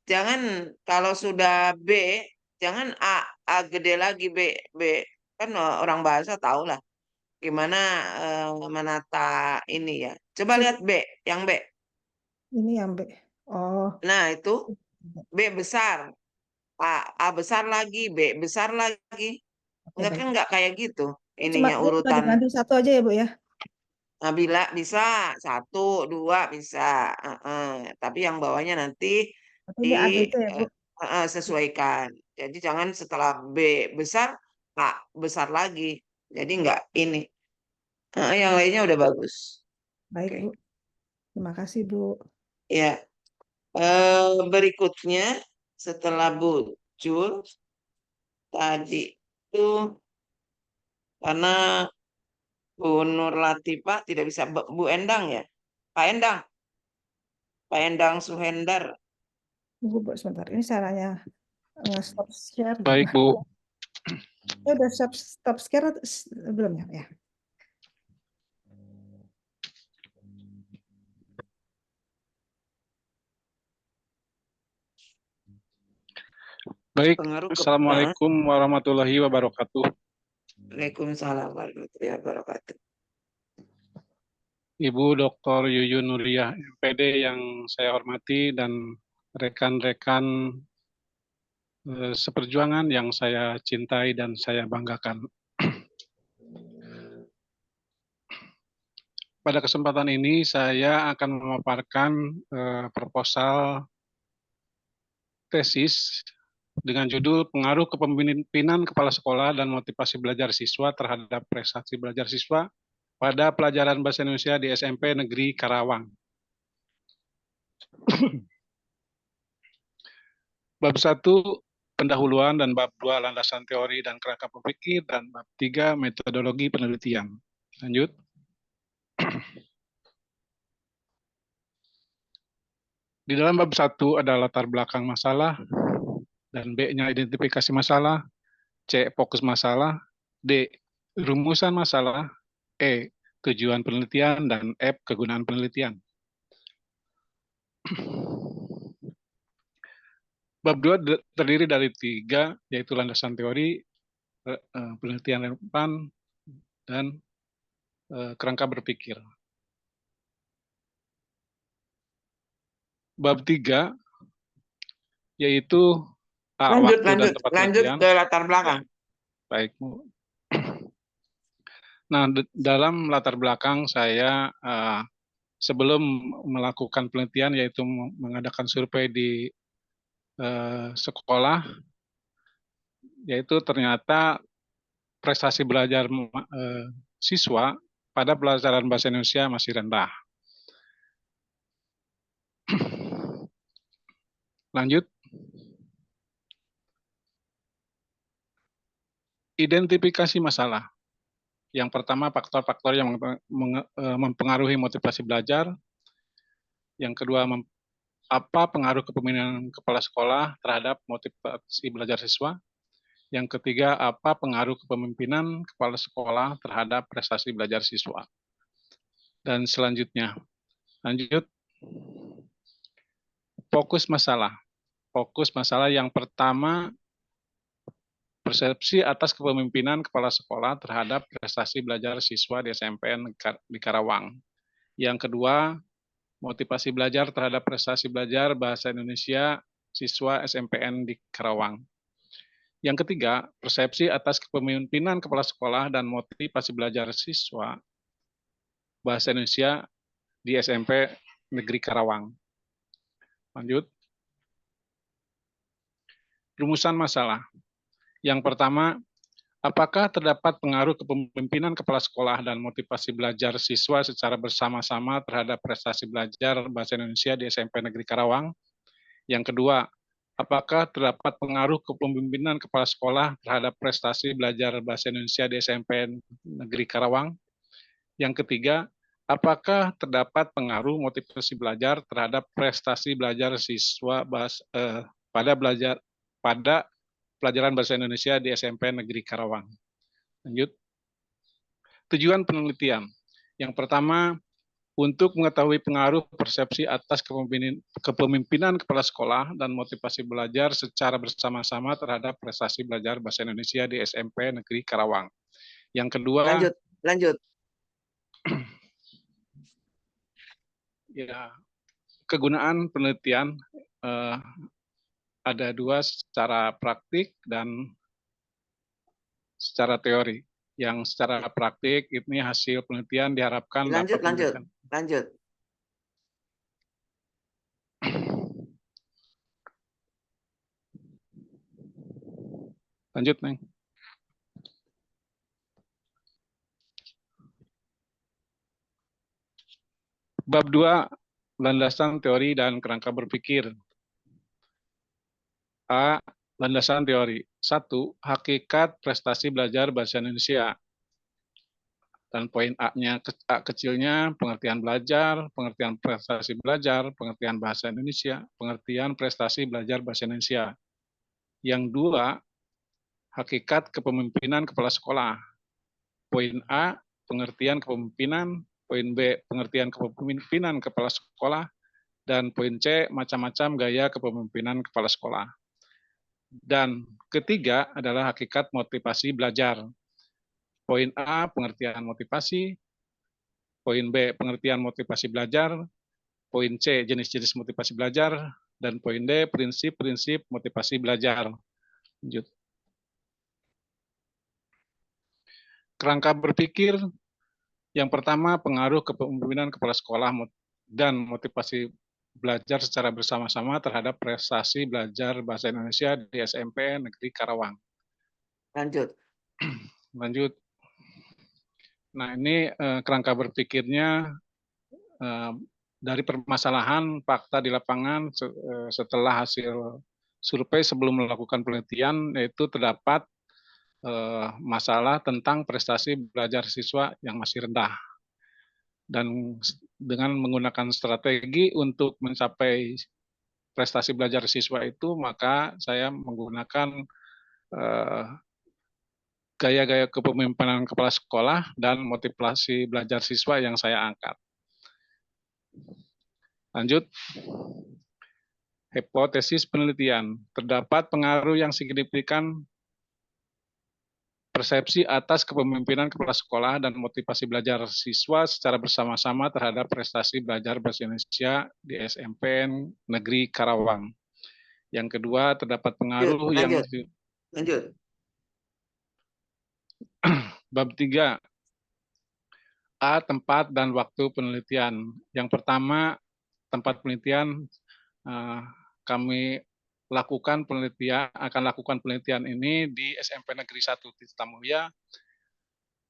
jangan kalau sudah B, jangan A gede lagi B. Kan orang bahasa tahu lah gimana menata ini ya. Coba lihat B, yang B. Ini yang B. Oh, Nah itu B besar, A besar lagi, B besar lagi. oke, Enggak baik. kan enggak kayak gitu. Cuma Ininya cuma urutan. diganti satu aja ya, Bu ya. Nah, bila bisa 1, 2 bisa. Tapi yang bawahnya nanti Tapi di ini ABC ya, Bu. sesuaikan. Jadi jangan setelah B besar, A besar lagi. Jadi enggak ini. Yang lainnya udah bagus. Baik, Oke. Bu. Terima kasih, Bu. Ya. Berikutnya setelah Bu Jul tadi itu karena Bu Nur Latifah tidak bisa Bu Endang ya. Pak Endang Suhendar. Tunggu, Bu, sebentar. Ini caranya nge-stop share. Baik, Bu. Udah stop share belum ya? Ya. Baik, Pengaruh Assalamualaikum warahmatullahi wabarakatuh. Waalaikumsalam warahmatullahi wabarakatuh. Ibu Dr. Yuyun Nuriyah, MPD yang saya hormati dan rekan-rekan seperjuangan yang saya cintai dan saya banggakan. Pada kesempatan ini saya akan memaparkan proposal tesis dengan judul Pengaruh Kepemimpinan Kepala Sekolah dan Motivasi Belajar Siswa terhadap Prestasi Belajar Siswa pada Pelajaran Bahasa Indonesia di SMP Negeri Karawang. Bab 1 pendahuluan dan bab 2 landasan teori dan kerangka berpikir dan bab 3 metodologi penelitian. Lanjut. Di dalam bab 1 ada latar belakang masalah, dan B-nya identifikasi masalah, C fokus masalah, D rumusan masalah, E tujuan penelitian, dan F kegunaan penelitian. Bab 2 terdiri dari 3, yaitu landasan teori, penelitian relevan, dan kerangka berpikir. Bab 3 yaitu A, Lanjut, waktu dan lanjut, tempat lanjut penelitian. ke latar belakang. Baik, Bu. Nah, dalam latar belakang saya sebelum melakukan penelitian, yaitu mengadakan survei di sekolah, yaitu ternyata prestasi belajar siswa pada pelajaran bahasa Indonesia masih rendah. Lanjut. Identifikasi masalah. Yang pertama, faktor-faktor yang mempengaruhi motivasi belajar. Yang kedua, apa pengaruh kepemimpinan kepala sekolah terhadap motivasi belajar siswa. Yang ketiga, apa pengaruh kepemimpinan kepala sekolah terhadap prestasi belajar siswa. Dan selanjutnya, lanjut. Fokus masalah. Fokus masalah yang pertama, persepsi atas kepemimpinan kepala sekolah terhadap prestasi belajar siswa di SMPN di Karawang. Yang kedua, motivasi belajar terhadap prestasi belajar bahasa Indonesia siswa SMPN di Karawang. Yang ketiga, persepsi atas kepemimpinan kepala sekolah dan motivasi belajar siswa bahasa Indonesia di SMP Negeri Karawang. Lanjut. Rumusan masalah. Yang pertama, apakah terdapat pengaruh kepemimpinan kepala sekolah dan motivasi belajar siswa secara bersama-sama terhadap prestasi belajar bahasa Indonesia di SMP Negeri Karawang? Yang kedua, apakah terdapat pengaruh kepemimpinan kepala sekolah terhadap prestasi belajar bahasa Indonesia di SMP Negeri Karawang? Yang ketiga, apakah terdapat pengaruh motivasi belajar terhadap prestasi belajar siswa pada pelajaran bahasa Indonesia di SMP Negeri Karawang? Lanjut. Tujuan penelitian. Yang pertama, untuk mengetahui pengaruh persepsi atas kepemimpinan kepala sekolah dan motivasi belajar secara bersama-sama terhadap prestasi belajar bahasa Indonesia di SMP Negeri Karawang. Yang kedua, lanjut. Ya, kegunaan penelitian ada dua, secara praktik dan secara teori. Yang secara praktik ini hasil penelitian diharapkan dapat memberikan. Lanjut. Lanjut, Neng. Bab 2, landasan teori dan kerangka berpikir. A. Landasan teori. 1. Hakikat prestasi belajar bahasa Indonesia. Dan poin A-nya, A kecilnya, pengertian belajar, pengertian prestasi belajar, pengertian bahasa Indonesia, pengertian prestasi belajar bahasa Indonesia. Yang 2, hakikat kepemimpinan kepala sekolah. Poin A, pengertian kepemimpinan. Poin B, pengertian kepemimpinan kepala sekolah. Dan poin C, macam-macam gaya kepemimpinan kepala sekolah. Dan ketiga adalah hakikat motivasi belajar. Poin A, pengertian motivasi. Poin B, pengertian motivasi belajar. Poin C, jenis-jenis motivasi belajar. Dan poin D, prinsip-prinsip motivasi belajar. Lanjut. Kerangka berpikir. Yang pertama, pengaruh kepemimpinan kepala sekolah dan motivasi belajar secara bersama-sama terhadap prestasi belajar bahasa Indonesia di SMP Negeri Karawang. Lanjut. Lanjut. Nah, ini kerangka berpikirnya dari permasalahan fakta di lapangan setelah hasil survei sebelum melakukan penelitian, yaitu terdapat masalah tentang prestasi belajar siswa yang masih rendah. Dan dengan menggunakan strategi untuk mencapai prestasi belajar siswa itu, maka saya menggunakan gaya-gaya kepemimpinan kepala sekolah dan motivasi belajar siswa yang saya angkat. Lanjut. Hipotesis penelitian. Terdapat pengaruh yang signifikan persepsi atas kepemimpinan kepala sekolah dan motivasi belajar siswa secara bersama-sama terhadap prestasi belajar bahasa Indonesia di SMP Negeri Karawang. Yang kedua, terdapat pengaruh yang... Lanjut. Bab 3. A. Tempat dan waktu penelitian. Yang pertama, tempat penelitian kami akan lakukan penelitian ini di SMP Negeri 1 Tirtamulya,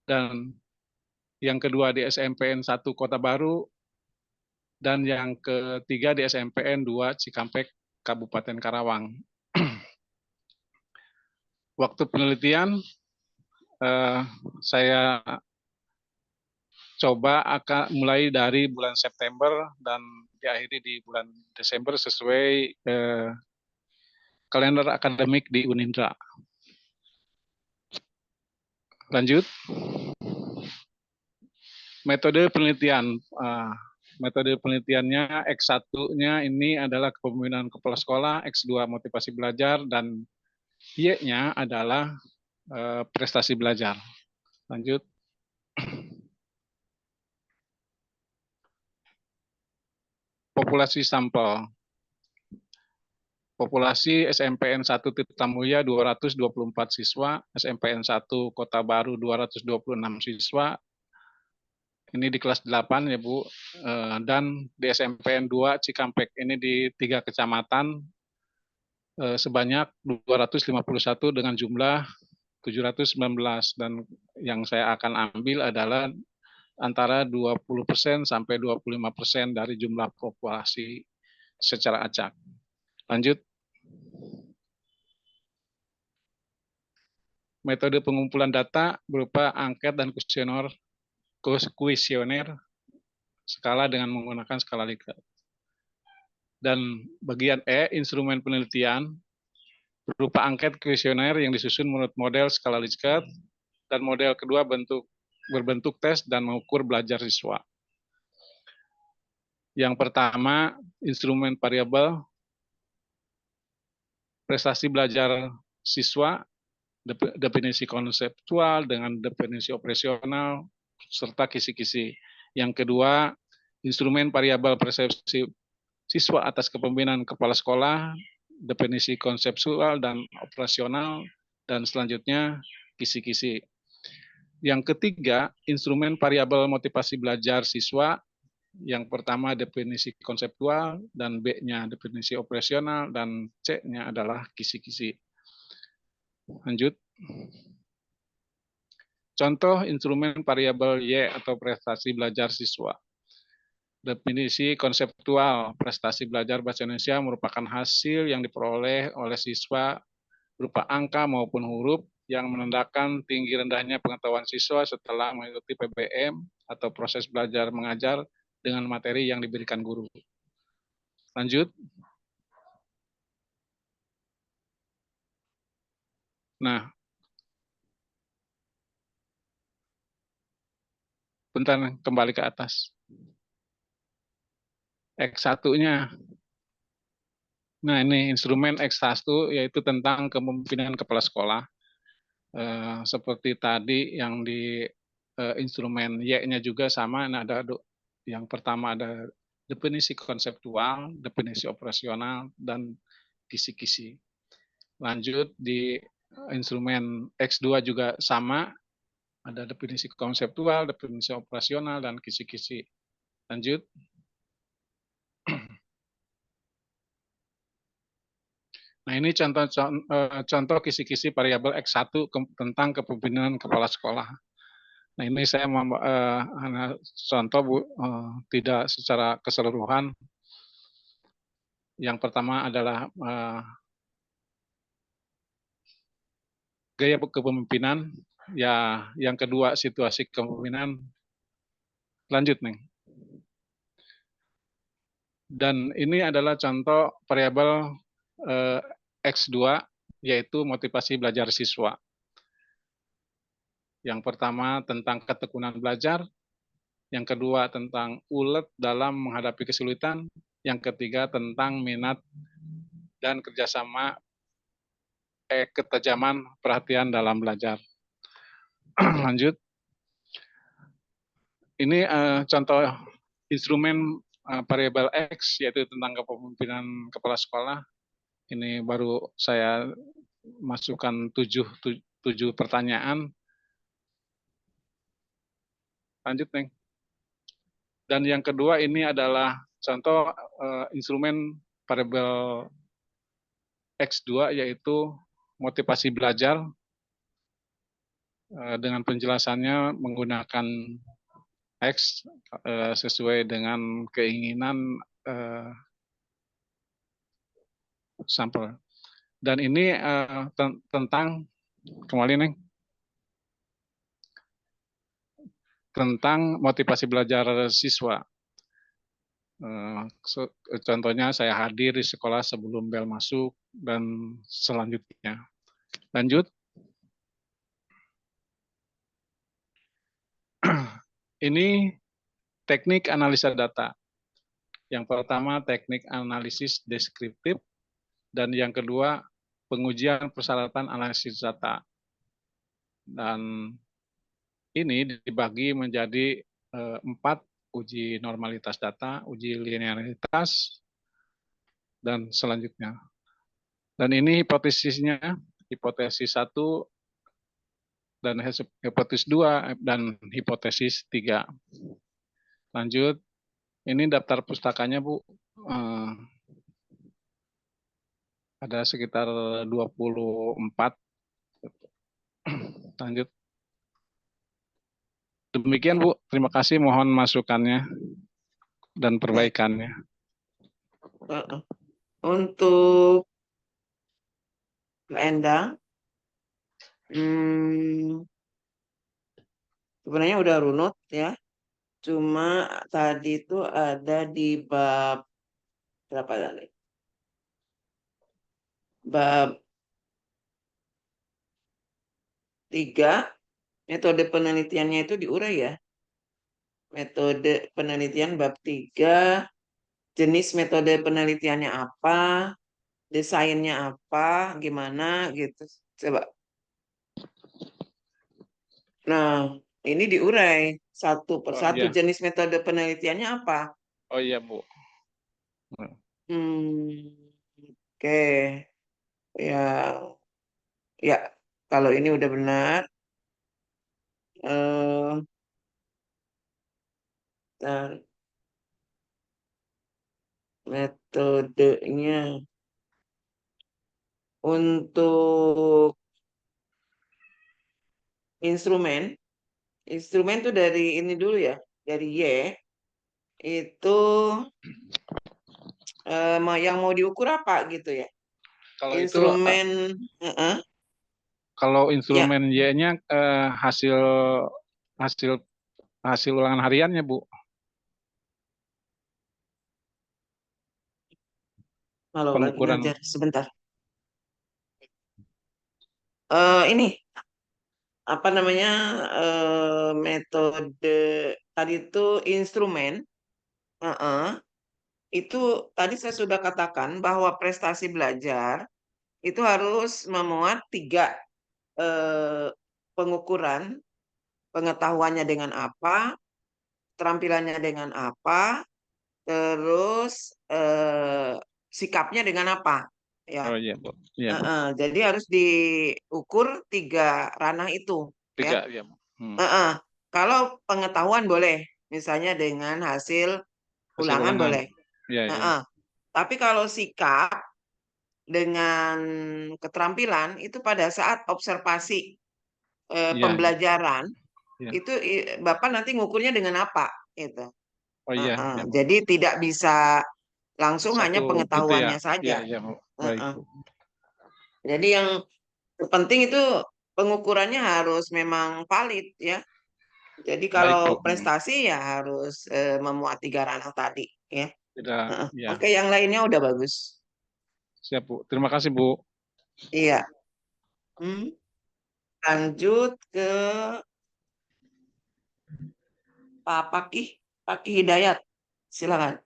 dan yang kedua di SMPN 1 Kota Baru, dan yang ketiga di SMPN 2 Cikampek Kabupaten Karawang. Waktu penelitian saya coba akan mulai dari bulan September dan diakhiri di bulan Desember sesuai kalender akademik di Unindra. Lanjut. Metode penelitian. Metode penelitiannya X1-nya ini adalah kepemimpinan kepala sekolah, X2 motivasi belajar, dan Y-nya adalah prestasi belajar. Lanjut. Populasi sampel. Populasi SMPN 1 Tirtamulya 224 siswa, SMPN 1 Kota Baru 226 siswa. Ini di kelas 8 ya Bu. Dan di SMPN 2 Cikampek ini di 3 kecamatan sebanyak 251 dengan jumlah 719, dan yang saya akan ambil adalah antara 20% sampai 25% dari jumlah populasi secara acak. Lanjut. Metode pengumpulan data berupa angket dan kuesioner skala dengan menggunakan skala Likert. Dan bagian E, instrumen penelitian berupa angket kuesioner yang disusun menurut model skala Likert, dan model kedua berbentuk tes dan mengukur belajar siswa. Yang pertama, instrumen variabel prestasi belajar siswa, definisi konseptual dengan definisi operasional, serta kisi-kisi. Yang kedua, instrumen variabel persepsi siswa atas kepemimpinan kepala sekolah, definisi konseptual dan operasional, dan selanjutnya kisi-kisi. Yang ketiga, instrumen variabel motivasi belajar siswa. Yang pertama definisi konseptual, dan B-nya definisi operasional, dan C-nya adalah kisi-kisi. Lanjut. Contoh instrumen variabel Y atau prestasi belajar siswa. Definisi konseptual prestasi belajar bahasa Indonesia merupakan hasil yang diperoleh oleh siswa berupa angka maupun huruf yang menandakan tinggi rendahnya pengetahuan siswa setelah mengikuti PBM atau proses belajar mengajar dengan materi yang diberikan guru. Lanjut. Nah, bentar, kembali ke atas. X1-nya. Nah, ini instrumen X1 yaitu tentang kepemimpinan kepala sekolah. Seperti tadi yang di instrumen Y-nya juga sama. Nah, ada yang pertama ada definisi konseptual, definisi operasional, dan kisi-kisi. Lanjut di instrumen X2 juga sama. Ada definisi konseptual, definisi operasional, dan kisi-kisi. Lanjut. Nah, ini contoh kisi-kisi variabel X1 tentang kepemimpinan kepala sekolah. Nah, ini saya hanya contoh, Bu, tidak secara keseluruhan. Yang pertama adalah gaya kepemimpinan, ya. Yang kedua situasi kepemimpinan. Lanjut, Neng. Dan ini adalah contoh variabel X2, yaitu motivasi belajar siswa. Yang pertama tentang ketekunan belajar, yang kedua tentang ulet dalam menghadapi kesulitan, yang ketiga tentang minat dan kerjasama ketajaman perhatian dalam belajar. Lanjut. Ini contoh instrumen variabel X, yaitu tentang kepemimpinan kepala sekolah. Ini baru saya masukkan 7 pertanyaan. Lanjut, Neng. Dan yang kedua ini adalah contoh instrumen variabel X2, yaitu motivasi belajar, dengan penjelasannya menggunakan X sesuai dengan keinginan sampel. Dan ini tentang, kembali, Neng, tentang motivasi belajar siswa. Contohnya saya hadir di sekolah sebelum bel masuk dan selanjutnya. Lanjut. Ini teknik analisa data. Yang pertama teknik analisis deskriptif, dan yang kedua pengujian persyaratan analisis data. Dan ini dibagi menjadi 4: uji normalitas data, uji linearitas, dan selanjutnya. Dan ini hipotesisnya, hipotesis 1, dan hipotesis 2, dan hipotesis 3. Lanjut, ini daftar pustakanya, Bu. Ada sekitar 24. Lanjut. Demikian, Bu. Terima kasih, mohon masukannya dan perbaikannya. Untuk Mbak Endang, sebenarnya udah runut ya. Cuma tadi itu ada di bab berapa tadi? Bab 3, metode penelitiannya itu diurai ya. Metode penelitian bab 3, jenis metode penelitiannya apa, desainnya apa, gimana gitu. Coba. Nah, ini diurai satu persatu. Iya. Jenis metode penelitiannya apa? Oh iya, Bu. Oke. Ya, kalau ini udah benar. Dan metodenya untuk instrumen itu dari ini dulu ya, dari Y itu yang mau diukur apa gitu ya? Kalau instrumen kalau instrumen Y-nya hasil ulangan hariannya, Bu. Kalau lagi Pengukuran. ngajar sebentar. Ini apa namanya, metode tadi itu instrumen. Itu tadi saya sudah katakan bahwa prestasi belajar itu harus memuat 3 pengukuran: pengetahuannya dengan apa, keterampilannya dengan apa, terus sikapnya dengan apa. Ya. Oh iya, Bu. Iya, Bu. Jadi harus diukur 3 ranah itu. 3, ya. Bu. Kalau pengetahuan boleh, misalnya dengan hasil ulangan boleh. Iya. Tapi kalau sikap dengan keterampilan itu pada saat observasi Iya, pembelajaran iya. itu Bapak nanti ngukurnya dengan apa gitu. Oh iya, Heeh. iya, Bu. Jadi tidak bisa langsung hanya Satu itu ya. pengetahuannya Iya, saja. iya, Bu. Baik, Heeh. Bu. Jadi yang terpenting itu pengukurannya harus memang valid ya. Jadi Baik, kalau Bu. prestasi ya harus memuat 3 ranah tadi ya. Tidak, Heeh. ya. Oke, yang lainnya udah bagus. Siap, Bu. Terima kasih, Bu. Iya. Lanjut ke Pak Pakih Hidayat. Silakan.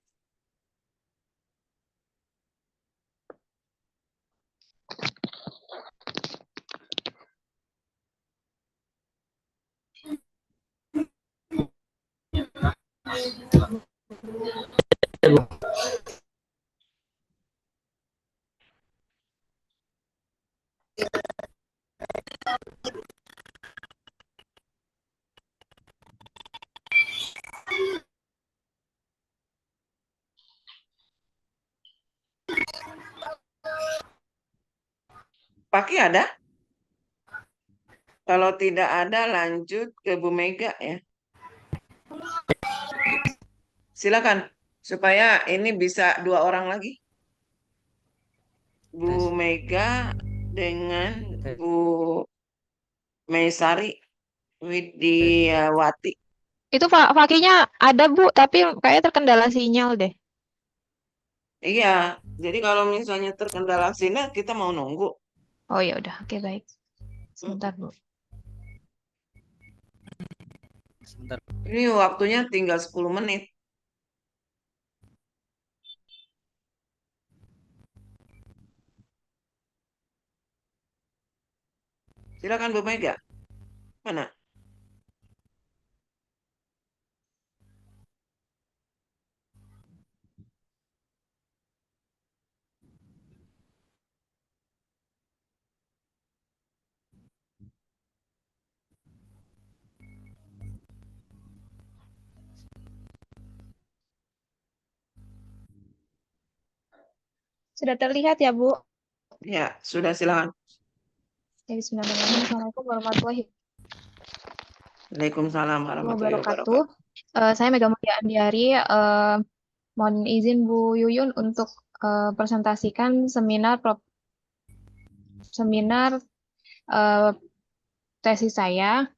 Pakih ada? Kalau tidak ada lanjut ke Bu Mega ya. Silakan supaya ini bisa 2 orang lagi. Bu Mega dengan Bu Meisari Widiawati. Itu Fakihnya ada, Bu, tapi kayaknya terkendala sinyal deh. Iya, jadi kalau misalnya terkendala sinyal kita mau nunggu. Oh ya udah, oke baik. Sebentar, Bu. Ini waktunya tinggal 10 menit. Silakan Bu Mega. Mana? Sudah terlihat ya, Bu? Ya, sudah silakan. Bismillahirrahmanirrahim. Assalamualaikum warahmatullahi Waalaikumsalam warahmatullahi wabarakatuh. wabarakatuh. Saya Mega Mulia Andiari. Mohon izin Bu Yuyun untuk presentasikan seminar tesis saya.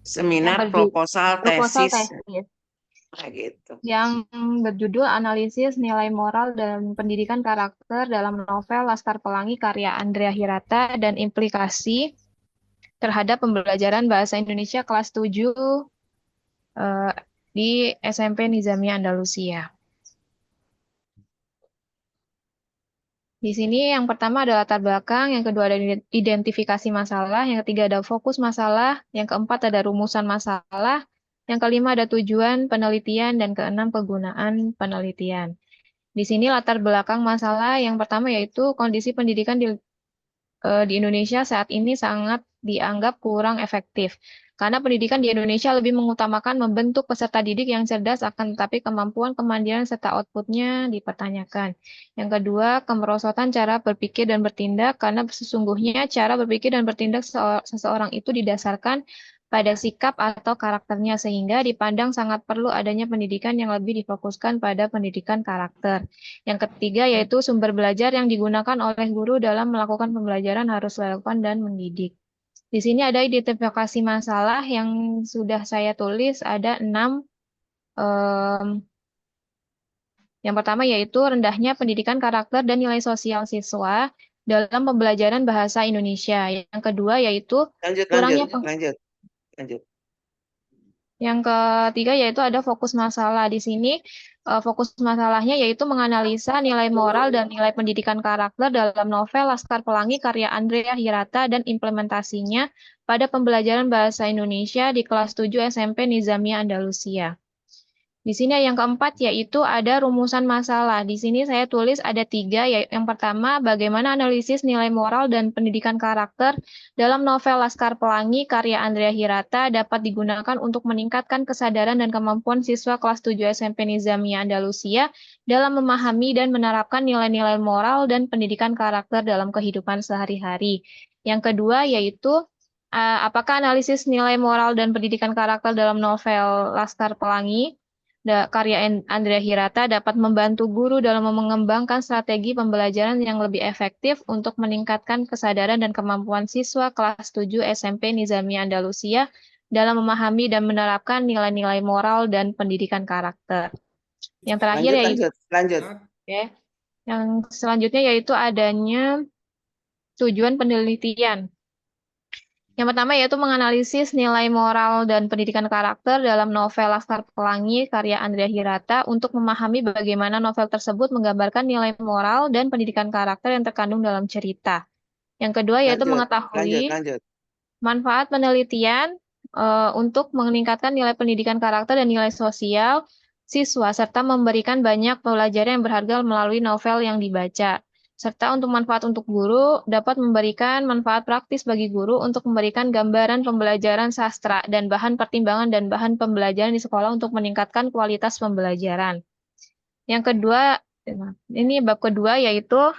Seminar proposal tesis. Nah, gitu. Yang berjudul Analisis Nilai Moral dan Pendidikan Karakter dalam Novel Laskar Pelangi karya Andrea Hirata dan implikasi terhadap pembelajaran Bahasa Indonesia kelas 7 di SMP Nizamiyah Andalusia. Di sini yang pertama ada latar belakang, yang kedua ada identifikasi masalah, yang ketiga ada fokus masalah, yang keempat ada rumusan masalah, yang kelima ada tujuan penelitian, dan keenam kegunaan penelitian. Di sini latar belakang masalah yang pertama yaitu kondisi pendidikan di Indonesia saat ini sangat dianggap kurang efektif. Karena pendidikan di Indonesia lebih mengutamakan membentuk peserta didik yang cerdas, akan tetapi kemampuan kemandirian serta outputnya dipertanyakan. Yang kedua, kemerosotan cara berpikir dan bertindak, karena sesungguhnya cara berpikir dan bertindak seseorang itu didasarkan pada sikap atau karakternya, sehingga dipandang sangat perlu adanya pendidikan yang lebih difokuskan pada pendidikan karakter. Yang ketiga yaitu sumber belajar yang digunakan oleh guru dalam melakukan pembelajaran harus relevan dan mendidik. Di sini ada identifikasi masalah yang sudah saya tulis, ada 6. Yang pertama yaitu rendahnya pendidikan karakter dan nilai sosial siswa dalam pembelajaran bahasa Indonesia. Yang kedua yaitu kurangnya lanjut. Yang ketiga yaitu ada fokus masalah. Di sini fokus masalahnya yaitu menganalisa nilai moral dan nilai pendidikan karakter dalam novel Laskar Pelangi karya Andrea Hirata dan implementasinya pada pembelajaran bahasa Indonesia di kelas 7 SMP Nizamiyah Andalusia. Di sini yang keempat yaitu ada rumusan masalah. Di sini saya tulis ada 3, yaitu yang pertama bagaimana analisis nilai moral dan pendidikan karakter dalam novel Laskar Pelangi karya Andrea Hirata dapat digunakan untuk meningkatkan kesadaran dan kemampuan siswa kelas 7 SMP Nizamiyah Andalusia dalam memahami dan menerapkan nilai-nilai moral dan pendidikan karakter dalam kehidupan sehari-hari. Yang kedua yaitu apakah analisis nilai moral dan pendidikan karakter dalam novel Laskar Pelangi karya Andrea Hirata dapat membantu guru dalam mengembangkan strategi pembelajaran yang lebih efektif untuk meningkatkan kesadaran dan kemampuan siswa kelas 7 SMP Nizamiyah Andalusia dalam memahami dan menerapkan nilai-nilai moral dan pendidikan karakter. Yang terakhir Lanjut. Oke. Yang selanjutnya yaitu adanya tujuan penelitian. Yang pertama yaitu menganalisis nilai moral dan pendidikan karakter dalam novel Laskar Pelangi karya Andrea Hirata untuk memahami bagaimana novel tersebut menggambarkan nilai moral dan pendidikan karakter yang terkandung dalam cerita. Yang kedua yaitu mengetahui manfaat penelitian untuk meningkatkan nilai pendidikan karakter dan nilai sosial siswa serta memberikan banyak pelajaran yang berharga melalui novel yang dibaca. Serta untuk manfaat untuk guru, dapat memberikan manfaat praktis bagi guru untuk memberikan gambaran pembelajaran sastra dan bahan pertimbangan dan bahan pembelajaran di sekolah untuk meningkatkan kualitas pembelajaran. Yang kedua, ini bab kedua yaitu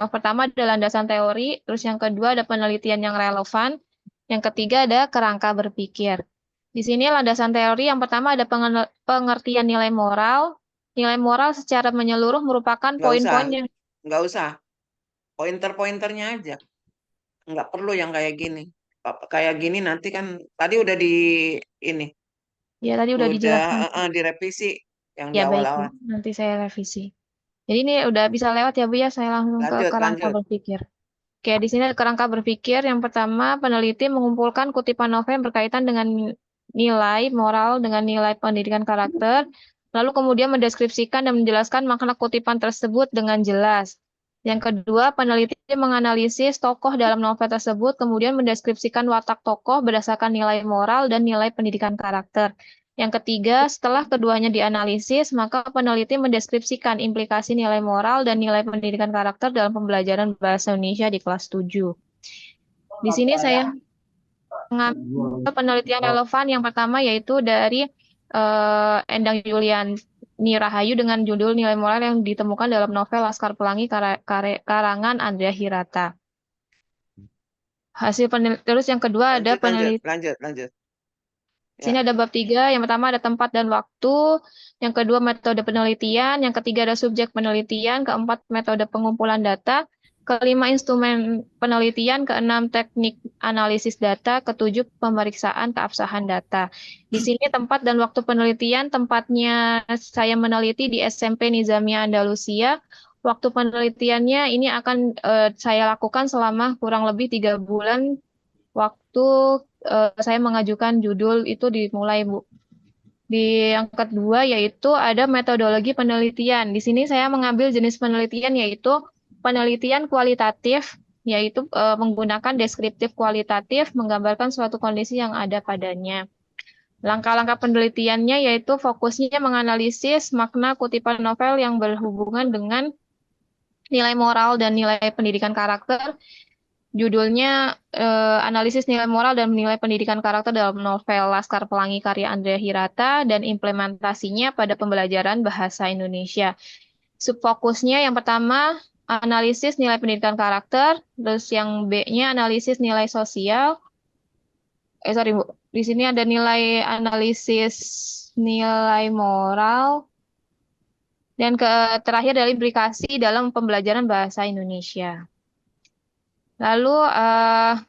pertama ada landasan teori, terus yang kedua ada penelitian yang relevan, yang ketiga ada kerangka berpikir. Di sini landasan teori yang pertama ada pengertian nilai moral. Nilai moral secara menyeluruh merupakan poin-poin yang Nggak usah. Pointer-pointernya aja. Nggak perlu yang kayak gini. Kayak gini nanti kan tadi udah ini. Ya, tadi udah dijelaskan. Direvisi yang di Ya, baik, awal-awal. Bu. Nanti saya revisi. Jadi ini udah bisa lewat ya, Bu ya. Saya langsung ke kerangka berpikir. Oke, di sini ada kerangka berpikir. Yang pertama, peneliti mengumpulkan kutipan novel yang berkaitan dengan nilai moral, dengan nilai pendidikan karakter, lalu kemudian mendeskripsikan dan menjelaskan makna kutipan tersebut dengan jelas. Yang kedua, peneliti menganalisis tokoh dalam novel tersebut, kemudian mendeskripsikan watak tokoh berdasarkan nilai moral dan nilai pendidikan karakter. Yang ketiga, setelah keduanya dianalisis, maka peneliti mendeskripsikan implikasi nilai moral dan nilai pendidikan karakter dalam pembelajaran bahasa Indonesia di kelas 7. Di sini saya mengambil penelitian relevan yang pertama yaitu dari Endang Yuliani Rahayu dengan judul Nilai Moral yang ditemukan dalam novel Laskar Pelangi karangan Andrea Hirata. Hasil penelitian terus yang kedua ada penelitian. Lanjut. Di sini ada bab 3, yang pertama ada tempat dan waktu, yang kedua metode penelitian, yang ketiga ada subjek penelitian, keempat metode pengumpulan data, kelima instrumen penelitian, keenam teknik analisis data, ketujuh pemeriksaan keabsahan data. Di sini tempat dan waktu penelitian, tempatnya saya meneliti di SMP Nizamiyah Andalusia. Waktu penelitiannya ini akan saya lakukan selama kurang lebih 3 bulan. Waktu saya mengajukan judul itu dimulai, Bu. Di yang kedua yaitu ada metodologi penelitian. Di sini saya mengambil jenis penelitian yaitu penelitian kualitatif, yaitu menggunakan deskriptif kualitatif, menggambarkan suatu kondisi yang ada padanya. Langkah-langkah penelitiannya yaitu fokusnya menganalisis makna kutipan novel yang berhubungan dengan nilai moral dan nilai pendidikan karakter. Judulnya analisis nilai moral dan nilai pendidikan karakter dalam novel Laskar Pelangi karya Andrea Hirata dan implementasinya pada pembelajaran bahasa Indonesia. Subfokusnya yang pertama analisis nilai pendidikan karakter, terus yang B-nya analisis nilai sosial. Bu. Di sini ada nilai analisis nilai moral dan terakhir dari implikasi dalam pembelajaran bahasa Indonesia. Lalu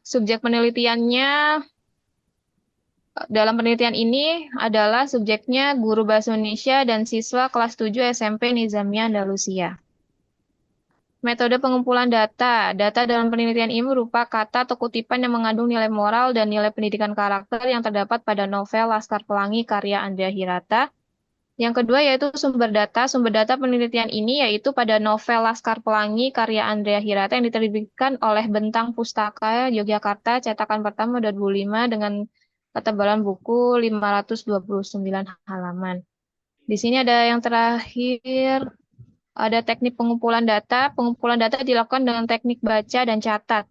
subjek penelitiannya dalam penelitian ini adalah subjeknya guru bahasa Indonesia dan siswa kelas 7 SMP Nizamiyah Andalusia. Metode pengumpulan data. Data dalam penelitian ini berupa kata atau kutipan yang mengandung nilai moral dan nilai pendidikan karakter yang terdapat pada novel Laskar Pelangi karya Andrea Hirata. Yang kedua yaitu sumber data. Sumber data penelitian ini yaitu pada novel Laskar Pelangi karya Andrea Hirata yang diterbitkan oleh Bentang Pustaka Yogyakarta cetakan pertama 2005 dengan ketebalan buku 529 halaman. Di sini ada yang terakhir, ada teknik pengumpulan data. Pengumpulan data dilakukan dengan teknik baca dan catat.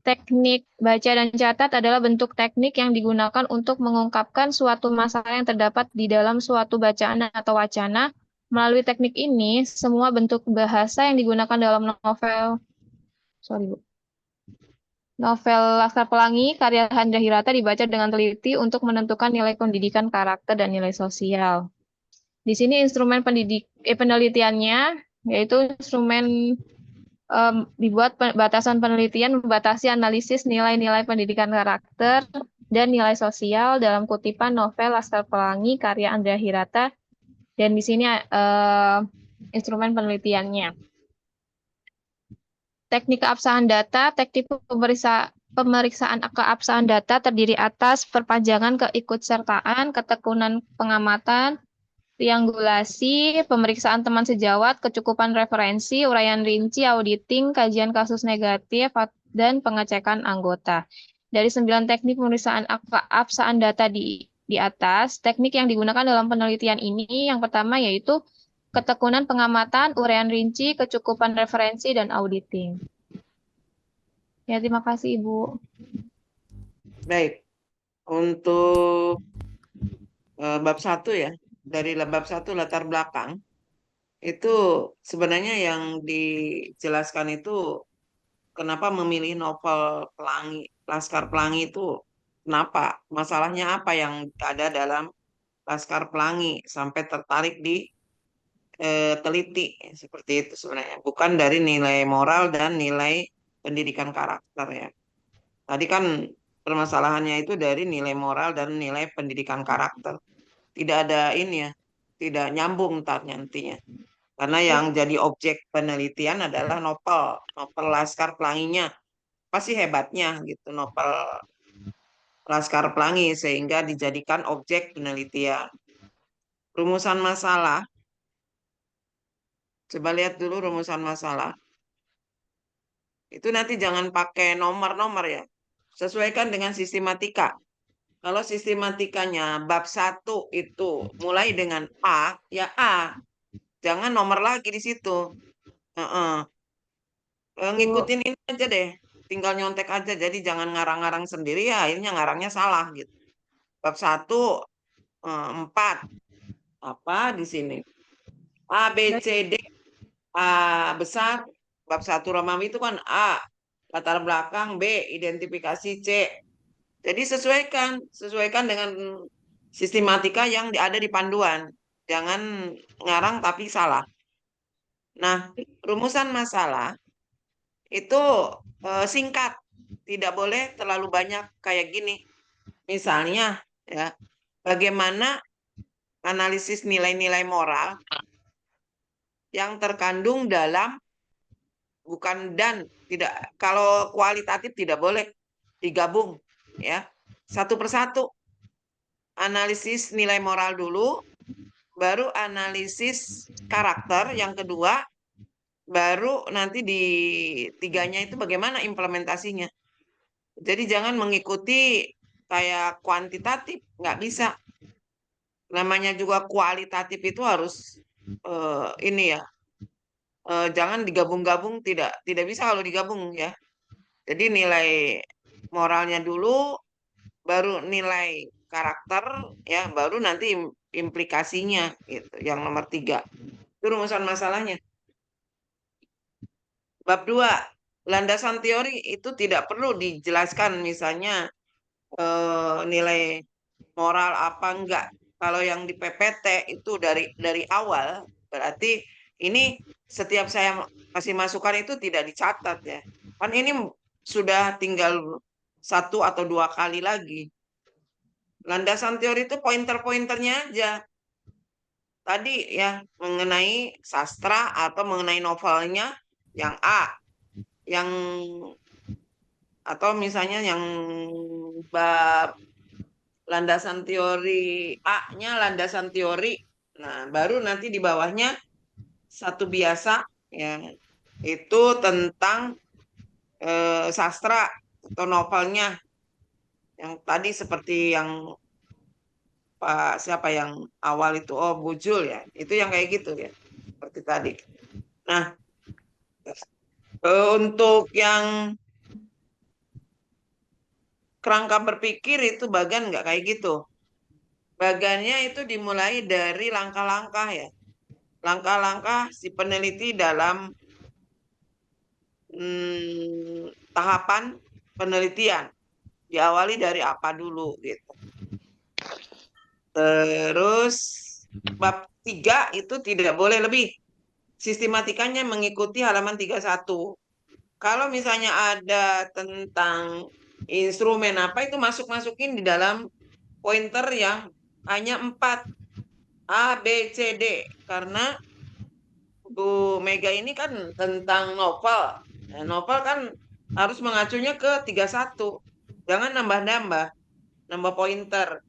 Teknik baca dan catat adalah bentuk teknik yang digunakan untuk mengungkapkan suatu masalah yang terdapat di dalam suatu bacaan atau wacana. Melalui teknik ini, semua bentuk bahasa yang digunakan dalam novel Laskar Pelangi karya Handra Hirata dibaca dengan teliti untuk menentukan nilai pendidikan karakter dan nilai sosial. Di sini instrumen penelitiannya yaitu instrumen dibuat batasan penelitian membatasi analisis nilai-nilai pendidikan karakter dan nilai sosial dalam kutipan novel Laskar Pelangi karya Handra Hirata, dan di sini instrumen penelitiannya. Teknik keabsahan data, teknik pemeriksaan keabsahan data terdiri atas perpanjangan keikutsertaan, ketekunan pengamatan, triangulasi, pemeriksaan teman sejawat, kecukupan referensi, uraian rinci, auditing, kajian kasus negatif, dan pengecekan anggota. Dari 9 teknik pemeriksaan keabsahan data di atas, teknik yang digunakan dalam penelitian ini yang pertama yaitu ketekunan pengamatan, uraian rinci, kecukupan referensi, dan auditing. Ya, terima kasih Ibu. Baik, untuk bab 1 ya, dari bab 1 latar belakang, itu sebenarnya yang dijelaskan itu kenapa memilih novel Laskar Pelangi itu, kenapa, masalahnya apa yang ada dalam Laskar Pelangi sampai tertarik di teliti, seperti itu sebenarnya, bukan dari nilai moral dan nilai pendidikan karakter ya. Tadi kan permasalahannya itu dari nilai moral dan nilai pendidikan karakter. Tidak ada ini ya, tidak nyambung nantinya. Karena yang jadi objek penelitian adalah novel Laskar Pelanginya. Pasti hebatnya gitu novel Laskar Pelangi sehingga dijadikan objek penelitian. Rumusan masalah. Coba lihat dulu rumusan masalah. Itu nanti jangan pakai nomor-nomor ya. Sesuaikan dengan sistematika. Kalau sistematikanya bab 1 itu mulai dengan A, ya A. Jangan nomor lagi di situ. Ngikutin ini aja deh. Tinggal nyontek aja. Jadi jangan ngarang-ngarang sendiri ya. Akhirnya ngarangnya salah gitu. Bab 1, 4. Apa di sini? A, B, C, D. A besar. Bab 1 Romawi itu kan A. Latar belakang B. Identifikasi C. Jadi sesuaikan dengan sistematika yang ada di panduan. Jangan ngarang tapi salah. Nah, rumusan masalah itu singkat. Tidak boleh terlalu banyak kayak gini. Misalnya, ya, bagaimana analisis nilai-nilai moral yang terkandung dalam bukan dan tidak, kalau kualitatif tidak boleh digabung ya, satu persatu. Analisis nilai moral dulu, baru analisis karakter yang kedua, baru nanti di tiganya itu bagaimana implementasinya. Jadi jangan mengikuti kayak kuantitatif, nggak bisa. Namanya juga kualitatif itu harus ini ya, jangan digabung-gabung, tidak bisa kalau digabung ya. Jadi nilai moralnya dulu, baru nilai karakter ya, baru nanti implikasinya gitu. Yang nomor 3 itu rumusan masalahnya. Bab 2 landasan teori itu tidak perlu dijelaskan, misalnya nilai moral apa enggak. Kalau yang di PPT itu dari awal, berarti ini setiap saya kasih masukan itu tidak dicatat ya. Kan ini sudah tinggal 1 atau 2 kali lagi. Landasan teori itu pointer-pointernya aja. Tadi ya mengenai sastra atau mengenai novelnya yang A, yang atau misalnya yang bab landasan teori A-nya landasan teori. Nah, baru nanti di bawahnya satu biasa ya, itu tentang sastra atau novelnya. Yang tadi seperti yang Pak siapa yang awal itu? Oh, Bujul ya. Itu yang kayak gitu ya. Seperti tadi. Nah, untuk yang kerangka berpikir itu bagian nggak kayak gitu. Bagiannya itu dimulai dari langkah-langkah ya. Langkah-langkah si peneliti dalam tahapan penelitian. Diawali dari apa dulu gitu. Terus bab 3 itu tidak boleh lebih. Sistematikanya mengikuti halaman 31. Kalau misalnya ada tentang instrumen apa itu masukin di dalam pointer yang hanya 4 A, B, C, D. Karena Bu Mega ini kan tentang novel. Nah, novel kan harus mengacunya ke 31. Jangan nambah-nambah, nambah pointer.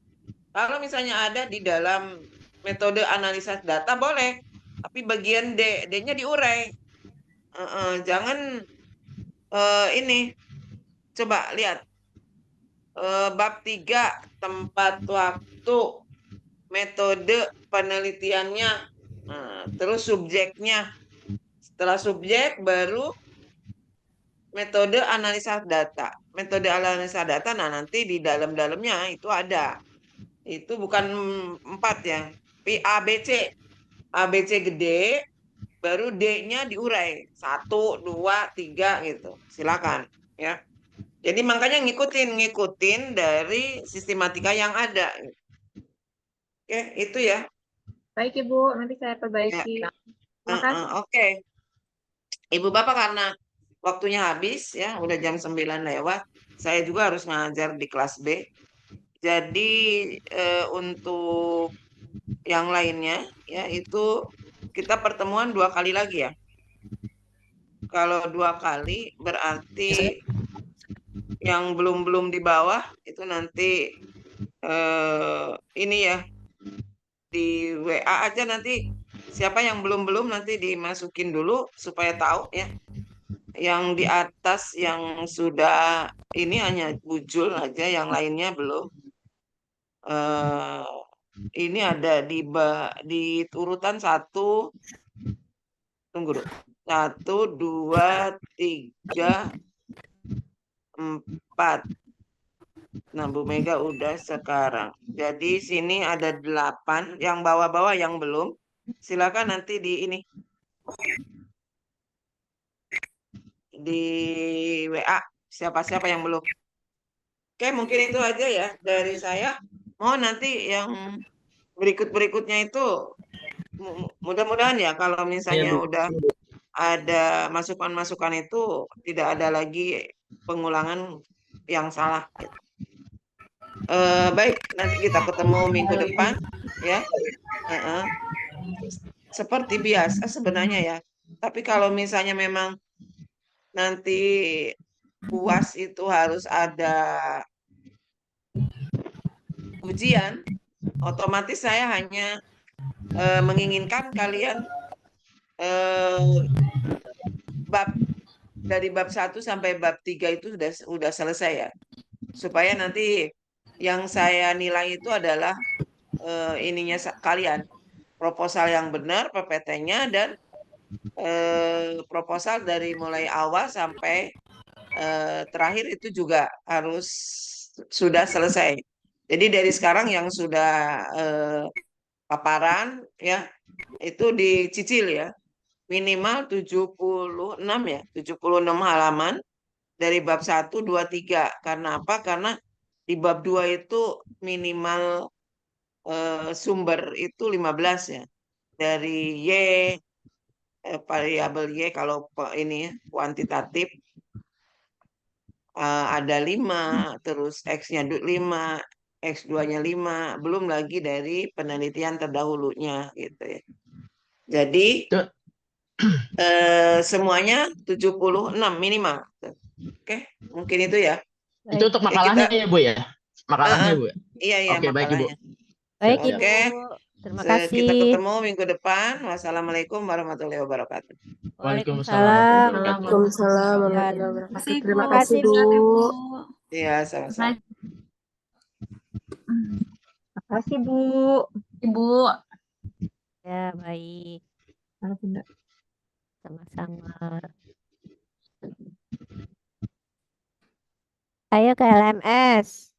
Kalau misalnya ada di dalam metode analisa data boleh, tapi bagian D, D-nya diurai. Jangan ini, coba lihat. Bab 3, tempat waktu, metode penelitiannya, terus subjeknya. Setelah subjek baru metode analisa data. Metode analisa data, nah nanti di dalam-dalamnya itu ada. Itu bukan 4 ya. ABC. ABC gede, baru D-nya diurai. 1, 2, 3 gitu. Silakan ya. Jadi makanya ngikutin dari sistematika yang ada. Oke, itu ya. Baik Ibu, nanti saya perbaiki. Terima kasih. Oke. Ibu Bapak karena waktunya habis ya, udah jam 9 lewat. Saya juga harus ngajar di kelas B. Jadi untuk yang lainnya ya itu kita pertemuan 2 kali lagi ya. Kalau 2 kali berarti yang belum di bawah itu nanti ini ya di WA aja nanti siapa yang belum nanti dimasukin dulu supaya tahu ya. Yang di atas yang sudah ini hanya Bujul aja, yang lainnya belum. Ini ada di urutan 1. Tunggu dulu. 1, 2, 3, 4. Nah, Bu Mega udah sekarang. Jadi sini ada 8. Yang bawah-bawah yang belum. Silakan nanti di ini. Di WA. Siapa-siapa yang belum. Oke, mungkin itu aja ya dari saya. Mohon nanti yang berikutnya itu mudah-mudahan ya kalau misalnya udah ada masukan-masukan itu tidak ada lagi pengulangan yang salah. Baik, nanti kita ketemu minggu depan ya. Seperti biasa sebenarnya ya. Tapi kalau misalnya memang nanti UAS itu harus ada ujian, otomatis saya hanya menginginkan kalian dari bab 1 sampai bab 3 itu sudah selesai ya. Supaya nanti yang saya nilai itu adalah ininya kalian. Proposal yang benar, PPT-nya, dan proposal dari mulai awal sampai terakhir itu juga harus sudah selesai. Jadi dari sekarang yang sudah paparan ya itu dicicil ya. Minimal 76 ya, 76 halaman dari bab 1, 2, 3. Karena apa? Karena di bab 2 itu minimal sumber itu 15 ya. Dari Y, variabel Y kalau ini kuantitatif ada 5, terus X-nya 5, X2-nya 5, belum lagi dari penelitian terdahulunya gitu ya. Jadi semuanya 76 minimal. Oke, mungkin itu ya. Itu untuk makalahnya ya Bu ya? Makalahnya Bu. Iya, Oke, baik Ibu. Baik Ibu. Oke. Terima kasih. Kita ketemu minggu depan. Wassalamualaikum warahmatullahi wabarakatuh. Waalaikumsalam. Waalaikumsalam warahmatullahi wabarakatuh. Terima kasih, Bu. Iya, sama-sama. Kasih Bu. Ibu. Ya, baik. Halo Bunda. Sama-sama. Ayo ke LMS.